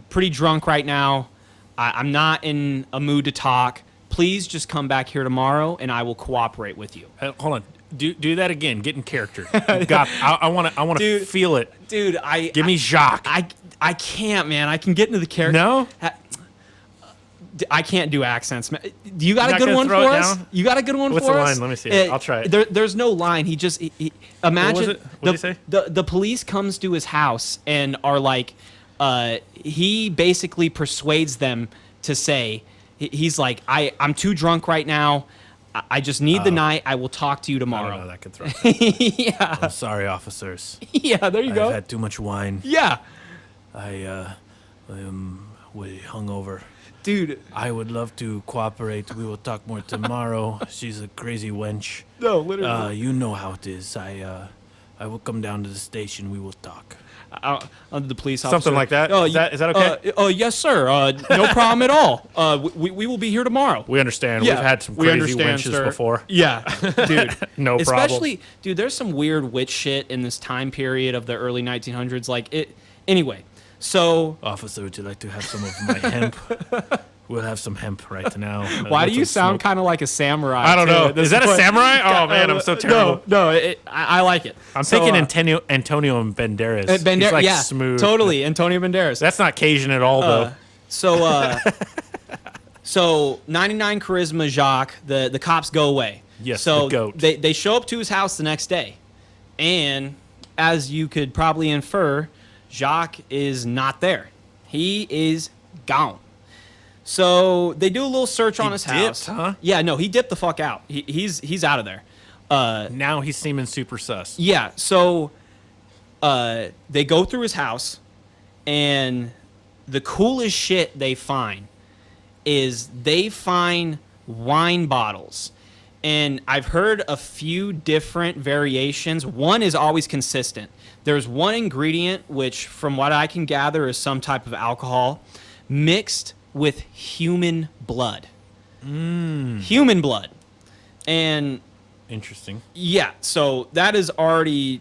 pretty drunk right now. I'm not in a mood to talk. Please just come back here tomorrow, and I will cooperate with you. Hold on. Do that again. Get in character. God, I want to feel it. Dude, Give me Jacques. I can't, man. I can get into the character. No? I can't do accents, man. Do you got You're a not good gonna one throw for it us? down? You got a good one What's for the us? line? Let me see it. I'll try it. There's no line. He just imagine. What did he say? The police comes to his house and are like, he basically persuades them to say, he's like, I'm too drunk right now. I just need the night. I will talk to you I don't don't know tomorrow. that could throw. Yeah. I'm sorry, officers. Yeah, there you go. I've had too much wine. Yeah. I am way hungover. Dude. I would love to cooperate. We will talk more tomorrow. She's a crazy wench. No, literally. You know how it is. I will come down to the station. We will talk. The police officer. Something like that. Oh, Is that okay? Yes, sir. No problem at all. We will be here tomorrow. We understand. Yeah, We've had some we crazy understand, wenches sir. before. Yeah, dude. No problem. Especially, dude, there's some weird witch shit in this time period of the early 1900s. Like it. Anyway, so Officer, would you like to have some of my hemp? We'll have some hemp right now. why do with you some sound smoke. kind of like a samurai? I don't too, know. at this Is that a point? samurai? Oh man, I'm so terrible. No, I like it. I'm So, thinking Antonio Banderas. He's like yeah, smooth. totally. Antonio Banderas. That's not Cajun at all, though. So 99 charisma Jacques, the cops go away. Yes, so the goat. They show up to his house the next day. And as you could probably infer, Jacques is not there. He is gone. So they do a little search on his house. Huh? Yeah, no, he dipped the fuck out. He's out of there. Now he's seeming super sus. Yeah, so they go through his house, and the coolest shit they find is they find wine bottles And I've heard a few different variations. One is always consistent. There's one ingredient, which from what I can gather is some type of alcohol, mixed with human blood. Human blood. And Interesting. yeah, so that is already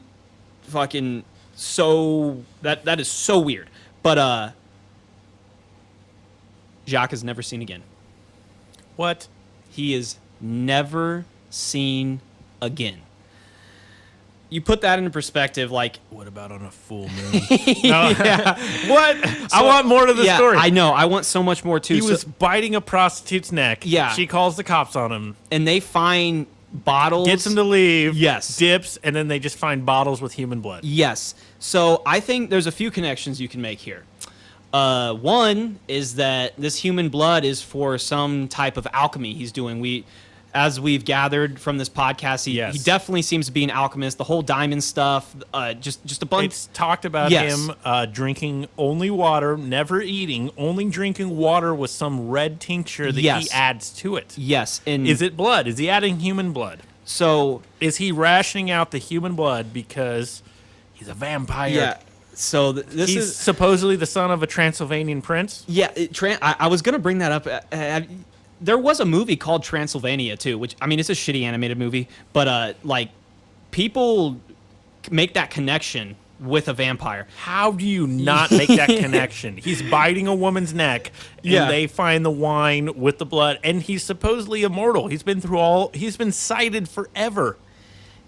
fucking so, that is so weird. But Jacques is never seen again. What? He is never seen again. You put that into perspective, like, What about on a full moon? yeah, What? I want more to the yeah, story. I know. I want so much more too. He So- was biting a prostitute's neck. Yeah. She calls the cops on him, and they find bottles. gets him to leave. Yes. Dips, and then they just find bottles with human blood. Yes. So I think there's a few connections you can make here. One is that this human blood is for some type of alchemy he's doing. As we've gathered from this podcast, he definitely seems to be an alchemist. The whole diamond stuff, just a bunch. It's talked about Yes. him drinking only water, never eating, only drinking water with some red tincture that Yes. he adds to it. Yes. And Is it blood? Is he adding human blood? so? Is he rationing out the human blood because he's a vampire? Yeah. So this He's is supposedly the son of a Transylvanian prince. yeah. I was gonna bring that up. There was a movie called Transylvania too, which I mean it's a shitty animated movie, but like people make that connection with a vampire. How do you not make that connection? He's biting a woman's neck, and Yeah. they find the wine with the blood, and he's supposedly immortal. He's been cited forever.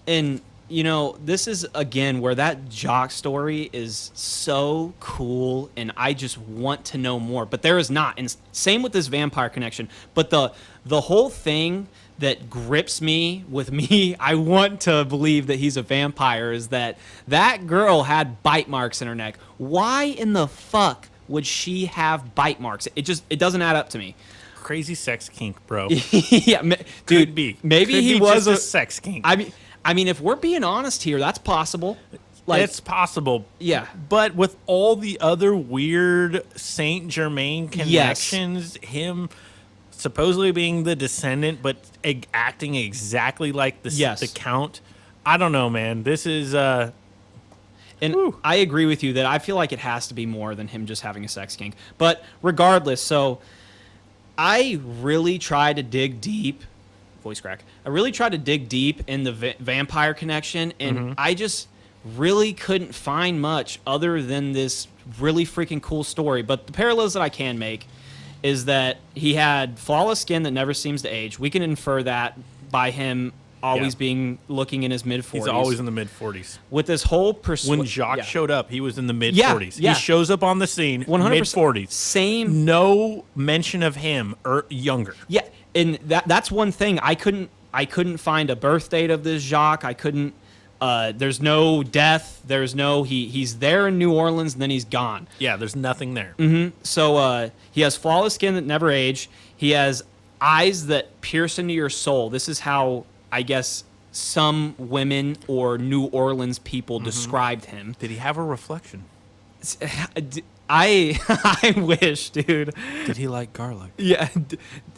And you know, this is again where that Jock story is so cool, and I just want to know more. But there is not, and same with this vampire connection. But the whole thing that grips me with me, I want to believe that he's a vampire, is that girl had bite marks in her neck. Why in the fuck would she have bite marks? It doesn't add up to me. Crazy sex kink, bro. Yeah, dude. Could be. Maybe Could he be was just a sex kink. I mean, if we're being honest here, that's possible. Like, It's possible. yeah, But with all the other weird Saint Germain connections, him supposedly being the descendant, but acting exactly like the Count, I don't know, man. This is and Whew. I agree with you that I feel like it has to be more than him just having a sex kink. But regardless, so I really tried to dig deep. Voice crack. I really tried to dig deep in the vampire connection, and I just really couldn't find much other than this really freaking cool story. But the parallels that I can make is that he had flawless skin that never seems to age. We can infer that by him always being looking in his mid-40s. he's always in the mid-40s. With this whole When Jacques showed up, he was in the mid-40s. Yeah. He shows up on the scene, 100%. mid-40s. Same. No mention of him or younger. Yeah, and that's one thing I couldn't find a birth date of this Jacques. I couldn't. There's no death. There's no he's there in New Orleans and then he's gone. Yeah, there's nothing there. So he has flawless skin that never age. He has eyes that pierce into your soul. This is how I guess some women or New Orleans people described him. Did he have a reflection? I wish, dude. Did he like garlic? Yeah,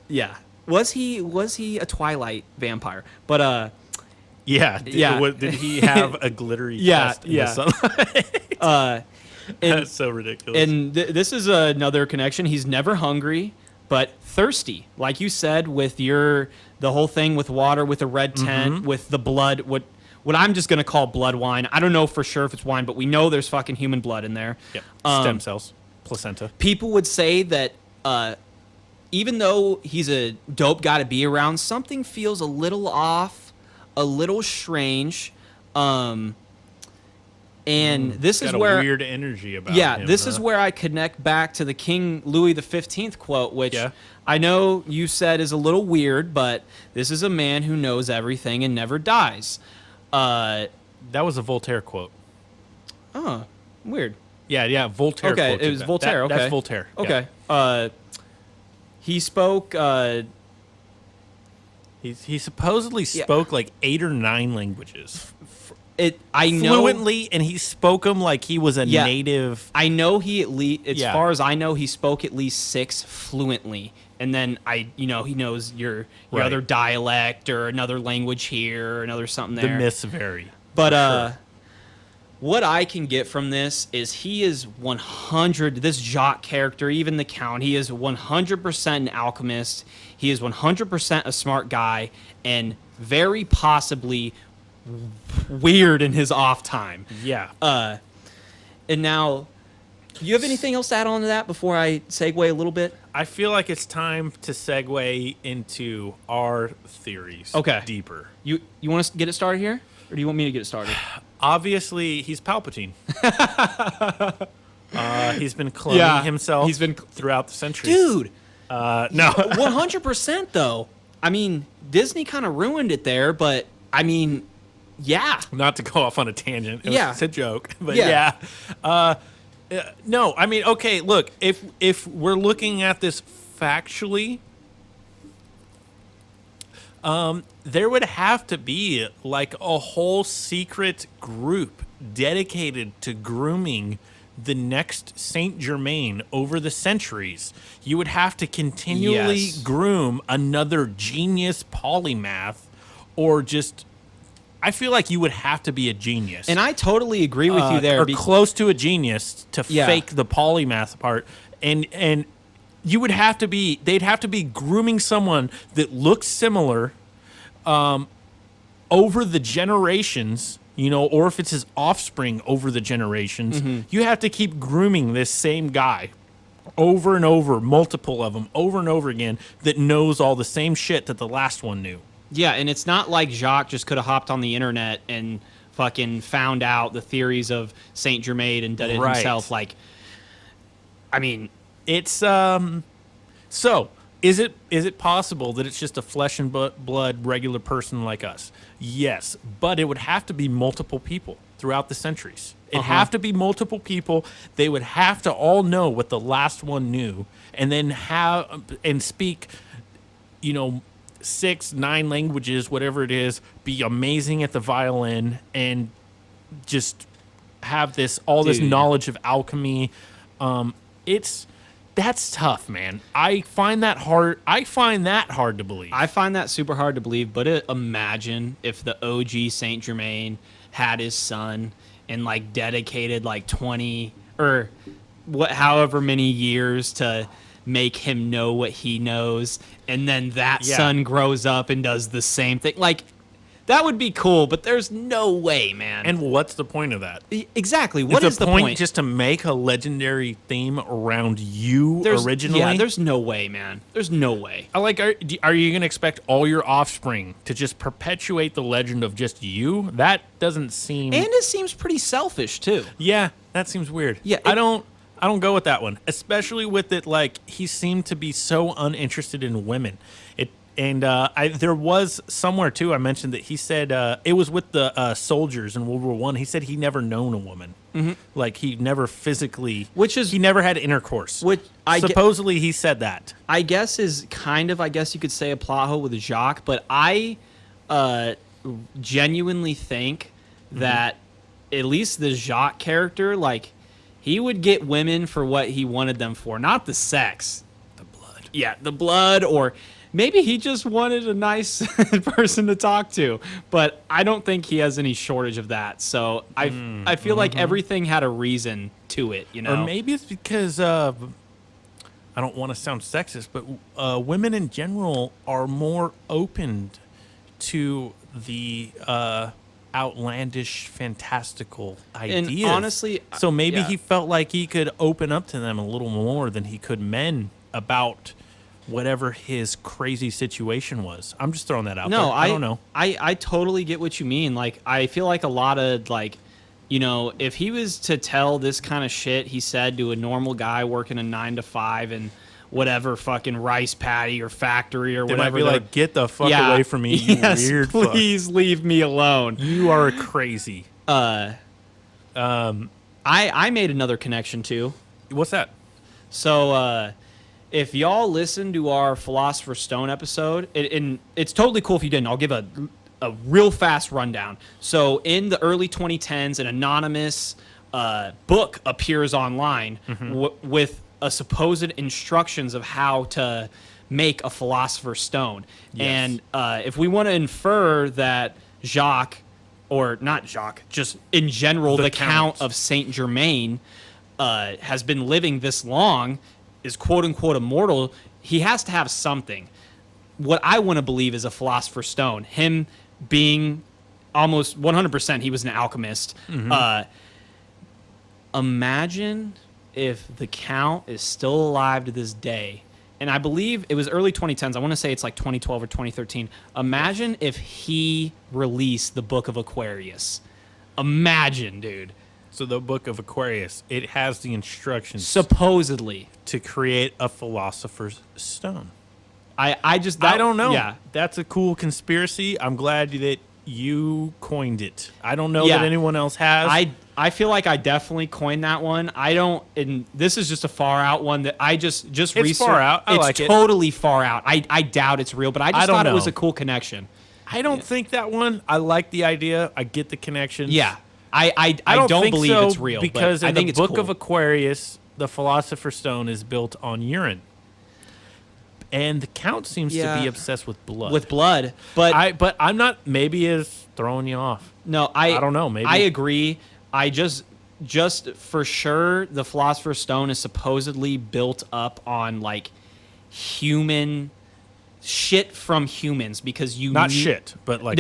yeah. Was he a Twilight vampire? But Yeah. Yeah. Did he have a glittery chest in the sunlight? and That's so ridiculous. and this is another connection. He's never hungry, but thirsty, like you said, with the whole thing with water, with the red tent, with the blood. What I'm just gonna call blood wine. I don't know for sure if it's wine, but we know there's fucking human blood in there. Yep. Stem cells, placenta. People would say that even though he's a dope guy to be around, something feels a little off, a little strange. And this is Got a where weird energy about him. this is where I connect back to the King Louis XV quote, which Yeah. I know you said is a little weird, but this is a man who knows everything and never dies. That was a Voltaire quote. Oh, weird. Yeah, Voltaire. Okay, quoted it was that. Voltaire. Okay, That's Voltaire. yeah. Okay. He spoke. He supposedly spoke like 8 or 9 languages. I know fluently, and he spoke them like he was a Yeah. native. I know he at least, as Yeah. far as I know, he spoke at least 6 fluently. And then he knows your Right. other dialect or another language here, or another something The there. myths vary. But for sure. what I can get from this is he is 100. This Jacques character, even the Count, he is 100% an alchemist. He is 100% a smart guy, and very possibly weird in his off time. Yeah. And now, do you have anything else to add on to that before I segue a little bit? I feel like it's time to segue into our theories. Okay. Deeper. You want us to get it started here, or do you want me to get it started? Obviously, he's Palpatine. He's been cloning himself. he's been- throughout the centuries. Dude, No. 100% though. I mean, Disney kind of ruined it there, but I mean, yeah. Not to go off on a tangent. Yeah. It's a joke. But Yeah. yeah. No, I mean, okay, look, if we're looking at this factually, there would have to be like a whole secret group dedicated to grooming the next Saint Germain over the centuries. You would have to continually Yes. groom another genius polymath, or just, I feel like you would have to be a genius. And I totally agree with you there. Or close to a genius to Yeah. fake the polymath part. And you would have to be, they'd have to be grooming someone that looks similar over the generations, or if it's his offspring over the generations. You have to keep grooming this same guy over and over, multiple of them, over and over again, that knows all the same shit that the last one knew. Yeah, and it's not like Jacques just could have hopped on the internet and fucking found out the theories of Saint Germain and done it Right. himself. Like, I mean, It's so is it possible that it's just a flesh and blood regular person like us? Yes, but it would have to be multiple people throughout the centuries. It'd have to be multiple people. They would have to all know what the last one knew, and then speak, 6, 9 languages, whatever it is, be amazing at the violin, and just have this Dude. knowledge of alchemy. That's tough, man. I find that hard to believe. I find that super hard to believe, but imagine if the OG Saint Germain had his son and like dedicated like 20 or however many years to make him know what he knows, and then that Yeah. son grows up and does the same thing. Like, that would be cool, but there's no way, man. And what's the point of that? Exactly, what is the point? Just to make a legendary theme around you There's, originally? Yeah, there's no way, man. There's no way. Are you going to expect all your offspring to just perpetuate the legend of just you? That doesn't seem... And it seems pretty selfish, too. Yeah, that seems weird. Yeah, I don't go with that one, especially with it, like, he seemed to be so uninterested in women. There was somewhere too, I mentioned that he said it was with the soldiers in World War I. He said he never known a woman, like he never physically, he never had intercourse. Which supposedly he said that. I guess is kind of, I guess you could say, a plot hole with Jacques, but I genuinely think that at least the Jacques character, like, he would get women for what he wanted them for, not the sex. The blood. Yeah, the blood, or maybe he just wanted a nice person to talk to, but I don't think he has any shortage of that. So I feel like everything had a reason to it, Or maybe it's because I don't want to sound sexist, but women in general are more open to the outlandish, fantastical ideas. And honestly, so maybe yeah. he felt like he could open up to them a little more than he could men about whatever his crazy situation was. I'm just throwing that out there. I don't know. I totally get what you mean. Like, I feel like a lot of, like, if he was to tell this kind of shit he said to a normal guy working a 9 to 5 and whatever fucking rice paddy or factory or They whatever, might be like, get the fuck away from me, you yes, weird fuck. please leave me alone. You are crazy. I made another connection too. What's that? So if y'all listen to our Philosopher's Stone episode, and it's totally cool if you didn't. I'll give a a real fast rundown. So in the early 2010s, an anonymous book appears online with a supposed instructions of how to make a philosopher's stone. Yes. And if we want to infer that Jacques, or not Jacques, just in general, the Count of St. Germain has been living this long, is quote unquote immortal, he has to have something. What I want to believe is a philosopher's stone. Him being almost 100%, he was an alchemist. Imagine if the Count is still alive to this day. And I believe it was early 2010s. I want to say it's like 2012 or 2013. Imagine if he released the Book of Aquarius. Imagine, dude. So the Book of Aquarius, it has the instructions Supposedly. to create a philosopher's stone. I don't know. Yeah. That's a cool conspiracy. I'm glad that you coined it. I don't know that anyone else has. I feel like I definitely coined that one. I don't, and this is just a far out one that I just researched. far out. I it's like it. totally far out. I doubt it's real, but I just don't thought it was know. a cool connection. I don't think that one. I like the idea. I get the connections. Yeah. I don't think believe so, it's real, because but I in think the it's Book cool. of Aquarius, the Philosopher's Stone is built on urine, and the Count seems to be obsessed with blood. with blood, but I'm not. Maybe is throwing you off. no, I don't know. Maybe I agree. I just for sure, the Philosopher's Stone is supposedly built up on like human shit from humans, because you not need, shit, but like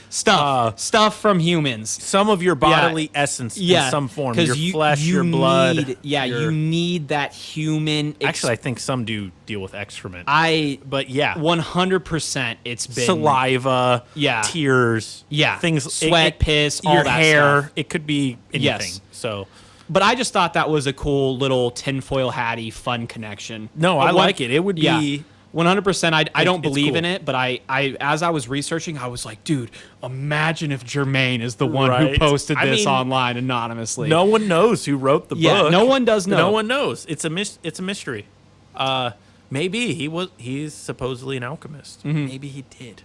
stuff from humans. some of your bodily essence in some form. Your flesh, your blood. You need that human. Actually, I think some do deal with excrement. But yeah, 100%. It's been saliva, Yeah. tears, things, sweat, piss, all your that hair. stuff. It could be anything. Yes. So But I just thought that was a cool little tinfoil hatty fun connection. no, I like it. It would be. 100%. I don't It's believe in cool. it, but I as I was researching, I was like, dude, imagine if Germain is the one who Right. posted I this mean, online anonymously. No one knows who wrote the Yeah, book. no one does know. No one knows. It's a mystery. Maybe he's supposedly an alchemist. Maybe he did.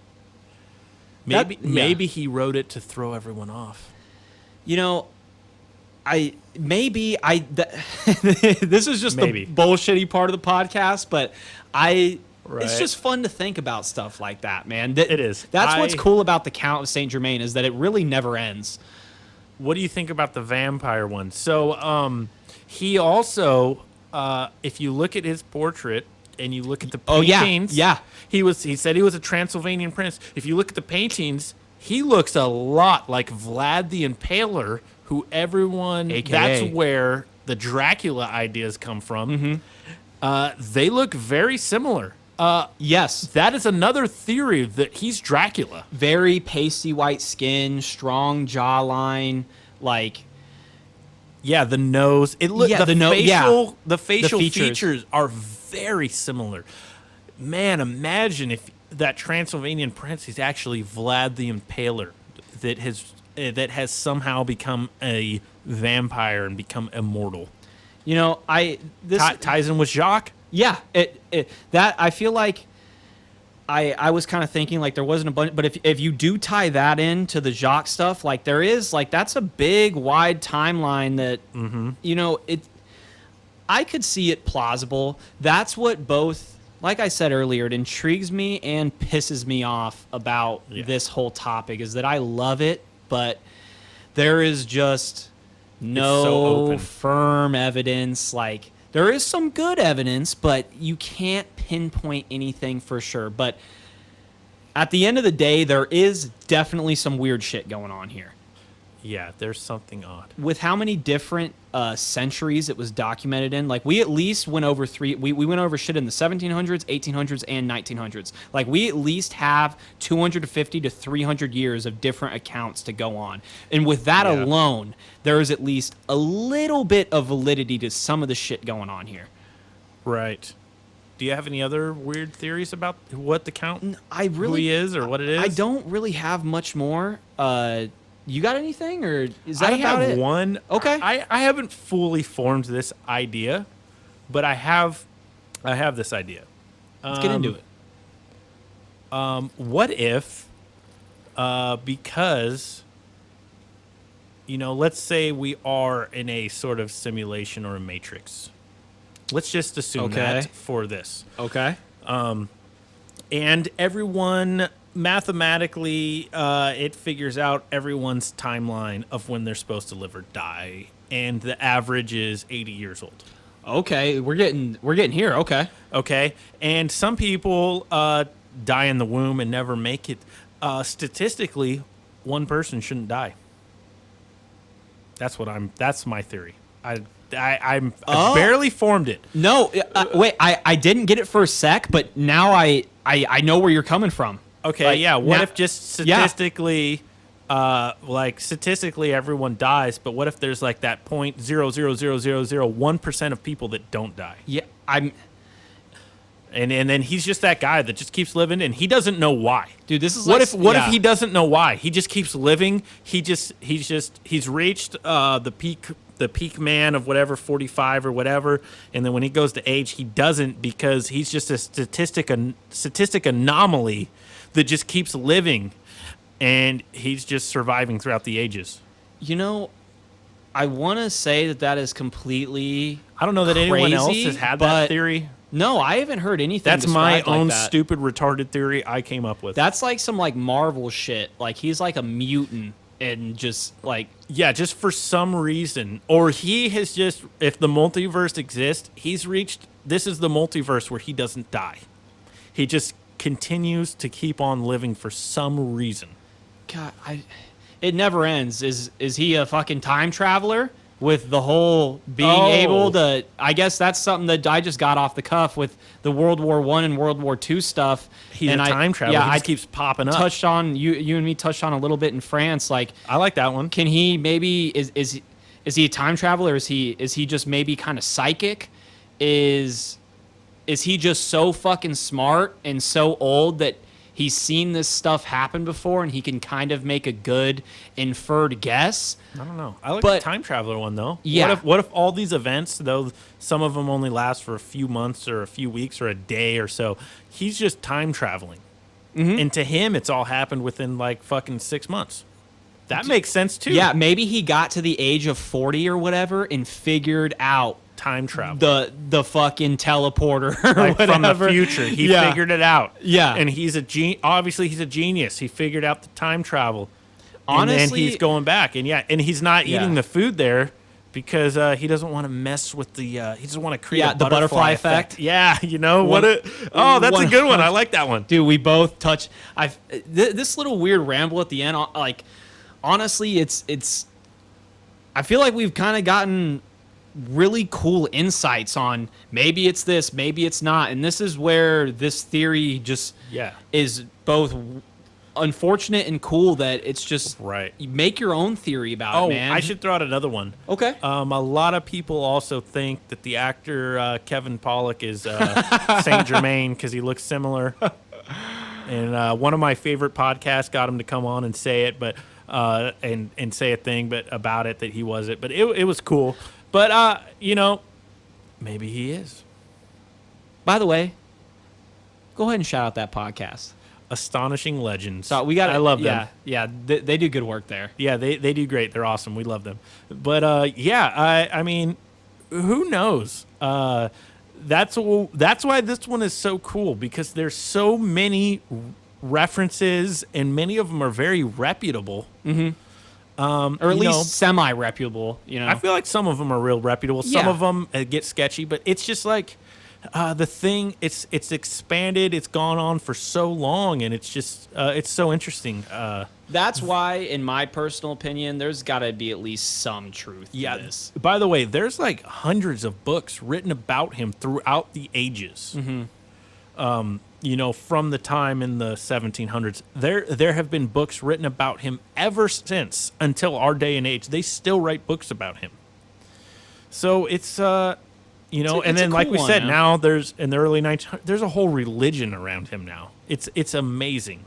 Maybe he wrote it to throw everyone off. You know, this is just Maybe. the bullshitty part of the podcast, but it's Right. just fun to think about stuff like that, man. It is. That's what's cool about the Count of St. Germain, is that it really never ends. What do you think about the vampire one? So, he also, if you look at his portrait and you look at the paintings, he said he was a Transylvanian prince. If you look at the paintings, he looks a lot like Vlad the Impaler, who everyone, AKA. that's where the Dracula ideas come from. They look very similar. Yes. That is another theory, that he's Dracula. Very pasty white skin, strong jawline, like Yeah, the nose. The facial features. features are very similar. Man, imagine if that Transylvanian prince is actually Vlad the Impaler, that has somehow become a vampire and become immortal. You know, Ties in with Jacques. Yeah, that I feel like I was kind of thinking like there wasn't a bunch, but if you do tie that into the Jacques stuff, like there is, like that's a big wide timeline that you know, I could see it plausible. That's what both, like I said earlier, it intrigues me and pisses me off about this whole topic, is that I love it, but there is just no so open. firm evidence. Like there is some good evidence, but you can't pinpoint anything for sure. But at the end of the day, there is definitely some weird shit going on here. Yeah, there's something odd. With how many different centuries it was documented in, like we at least went over we went over shit in the 1700s, 1800s, and 1900s. Like we at least have 250 to 300 years of different accounts to go on. And with that alone, there is at least a little bit of validity to some of the shit going on here. Right. Do you have any other weird theories about what the Count, who he is or what it is? I don't really have much more. You got anything, or is that I about have it? one. Okay. I haven't fully formed this idea, but I have this idea. Let's get into it. What if Because, let's say we are in a sort of simulation or a matrix. Let's just assume that for this. Okay. And everyone, mathematically, it figures out everyone's timeline of when they're supposed to live or die. And the average is 80 years old. Okay, we're getting here. Okay. Okay. And some people die in the womb and never make it. Statistically, one person shouldn't die. That's my theory. I barely formed it. No, wait, I didn't get it for a sec, but now I know where you're coming from. Okay, Like, yeah. What now- if just statistically, statistically everyone dies, but what if there's like that 0.00001% of people that don't die? Yeah, I'm. And then he's just that guy that just keeps living, and he doesn't know why. Dude, this is what like, if he doesn't know why? He just keeps living. He's reached the peak man of whatever 45 or whatever, and then when he goes to age, he doesn't, because he's just a statistic anomaly that just keeps living, and he's just surviving throughout the ages. I want to say that is completely. I don't know that anyone else crazy, has had but that theory. No, I haven't heard anything. That's my described like own that. stupid, retarded theory I came up with. That's like some like Marvel shit. Like he's like a mutant and just like Yeah, just for some reason. Or he has just, if the multiverse exists, this is the multiverse where he doesn't die. He just continues to keep on living for some reason. God, it never ends. Is he a fucking time traveler with the whole being able to? I guess that's something that I just got off the cuff with the World War I and World War II stuff. He's and a time traveler. Yeah, he just keeps popping up. Touched on you and me touched on a little bit in France. Like, I like that one. can he maybe is he a time traveler? Is he just maybe kind of psychic? Is he just so fucking smart and so old that he's seen this stuff happen before and he can kind of make a good inferred guess? I don't know. I like But- the time traveler one though. Yeah. What if all these events, though some of them only last for a few months or a few weeks or a day or so, he's just time traveling, and to him it's all happened within like fucking 6 months. That makes sense too. Yeah, maybe he got to the age of 40 or whatever and figured out time travel. the fucking teleporter or Like from the whatever. future, he Yeah. figured it out. Yeah. and he's obviously he's a genius. He figured out the time travel. Honestly, and then he's going back, and he's not Yeah. eating the food there because he doesn't want to mess with the. He doesn't want to create the butterfly effect. Yeah, One- that's a good one. I like that one. Dude, we both touch. This little weird ramble at the end. Like, honestly, it's. I feel like we've kind of gotten really cool insights on maybe it's this, maybe it's not, and this is where this theory just is both unfortunate and cool that it's just Right. You make your own theory about it, man. I should throw out another one. Okay. A lot of people also think that the actor Kevin Pollak is St. Germain because he looks similar. And one of my favorite podcasts got him to come on and say it, but and say a thing, but about it that he wasn't. But it was cool. But maybe he is. By the way, go ahead and shout out that podcast. Astonishing Legends. So we got. I love them. Yeah, they do good work there. Yeah, they do great. They're awesome. We love them. But I mean, who knows? That's why this one is so cool, because there's so many references and many of them are very reputable. Or at least semi-reputable, I feel like some of them are real reputable. Some Yeah. of them get sketchy, but it's just like the thing. It's expanded. It's gone on for so long, and it's just it's so interesting. That's why, in my personal opinion, there's got to be at least some truth to this. By the way, there's like hundreds of books written about him throughout the ages. From the time in the 1700s, there have been books written about him ever since until our day and age. They still write books about him. So it's and then like cool we one, said, yeah. now there's in the early 1900s, there's a whole religion around him now. It's amazing.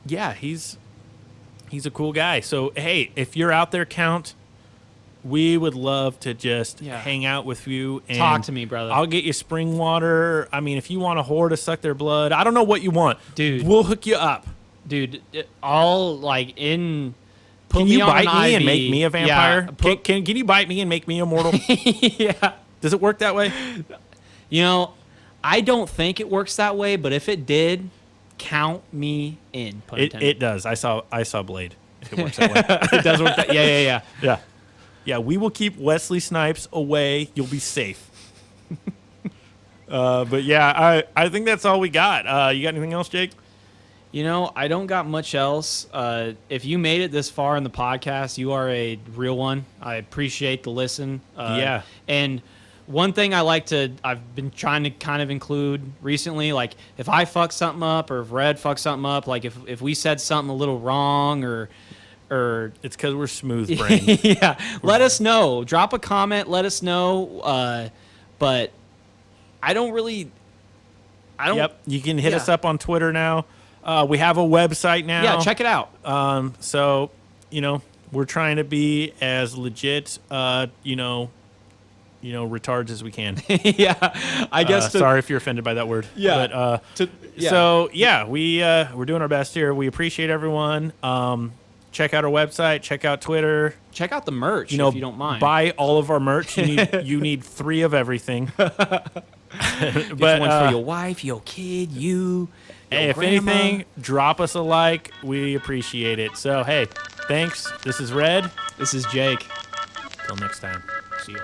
Yeah, he's a cool guy. So hey, if you're out there, Count, we would love to just hang out with you and Talk to me, brother. I'll get you spring water. I mean, if you want a whore to suck their blood, I don't know what you want, Dude. We'll hook you up. dude, all like in. Put Can me you on bite an me and IV. make me a vampire? Yeah, Can you bite me and make me immortal? yeah. Does it work that way? You know, I don't think it works that way, but if it did, count me in. Pun intended. It does. I saw Blade. It works that way. It does work. Yeah. Yeah. Yeah, we will keep Wesley Snipes away. You'll be safe. But yeah, I think that's all we got. You got anything else, Jake? You know, I don't got much else. If you made it this far in the podcast, you are a real one. I appreciate the listen. Yeah. And one thing I've been trying to kind of include recently, like if I fuck something up or if Red fucks something up, like if we said something a little wrong or It's because we're smooth brain. yeah, let us know. Drop a comment. Let us know. But I don't. Yep. You can hit Yeah. us up on Twitter now. We have a website now. Yeah, check it out. So, we're trying to be as legit, retards as we can. Yeah, I guess. Sorry if you're offended by that word. Yeah. But, So, yeah, we're doing our best here. We appreciate everyone. Check out our website. Check out Twitter. Check out the merch if you don't mind. Buy all of our merch. You need 3 of everything. Get one for your wife, your kid, you. Hey, if anything, drop us a like. We appreciate it. So, hey, thanks. This is Red. This is Jake. Till next time. See you.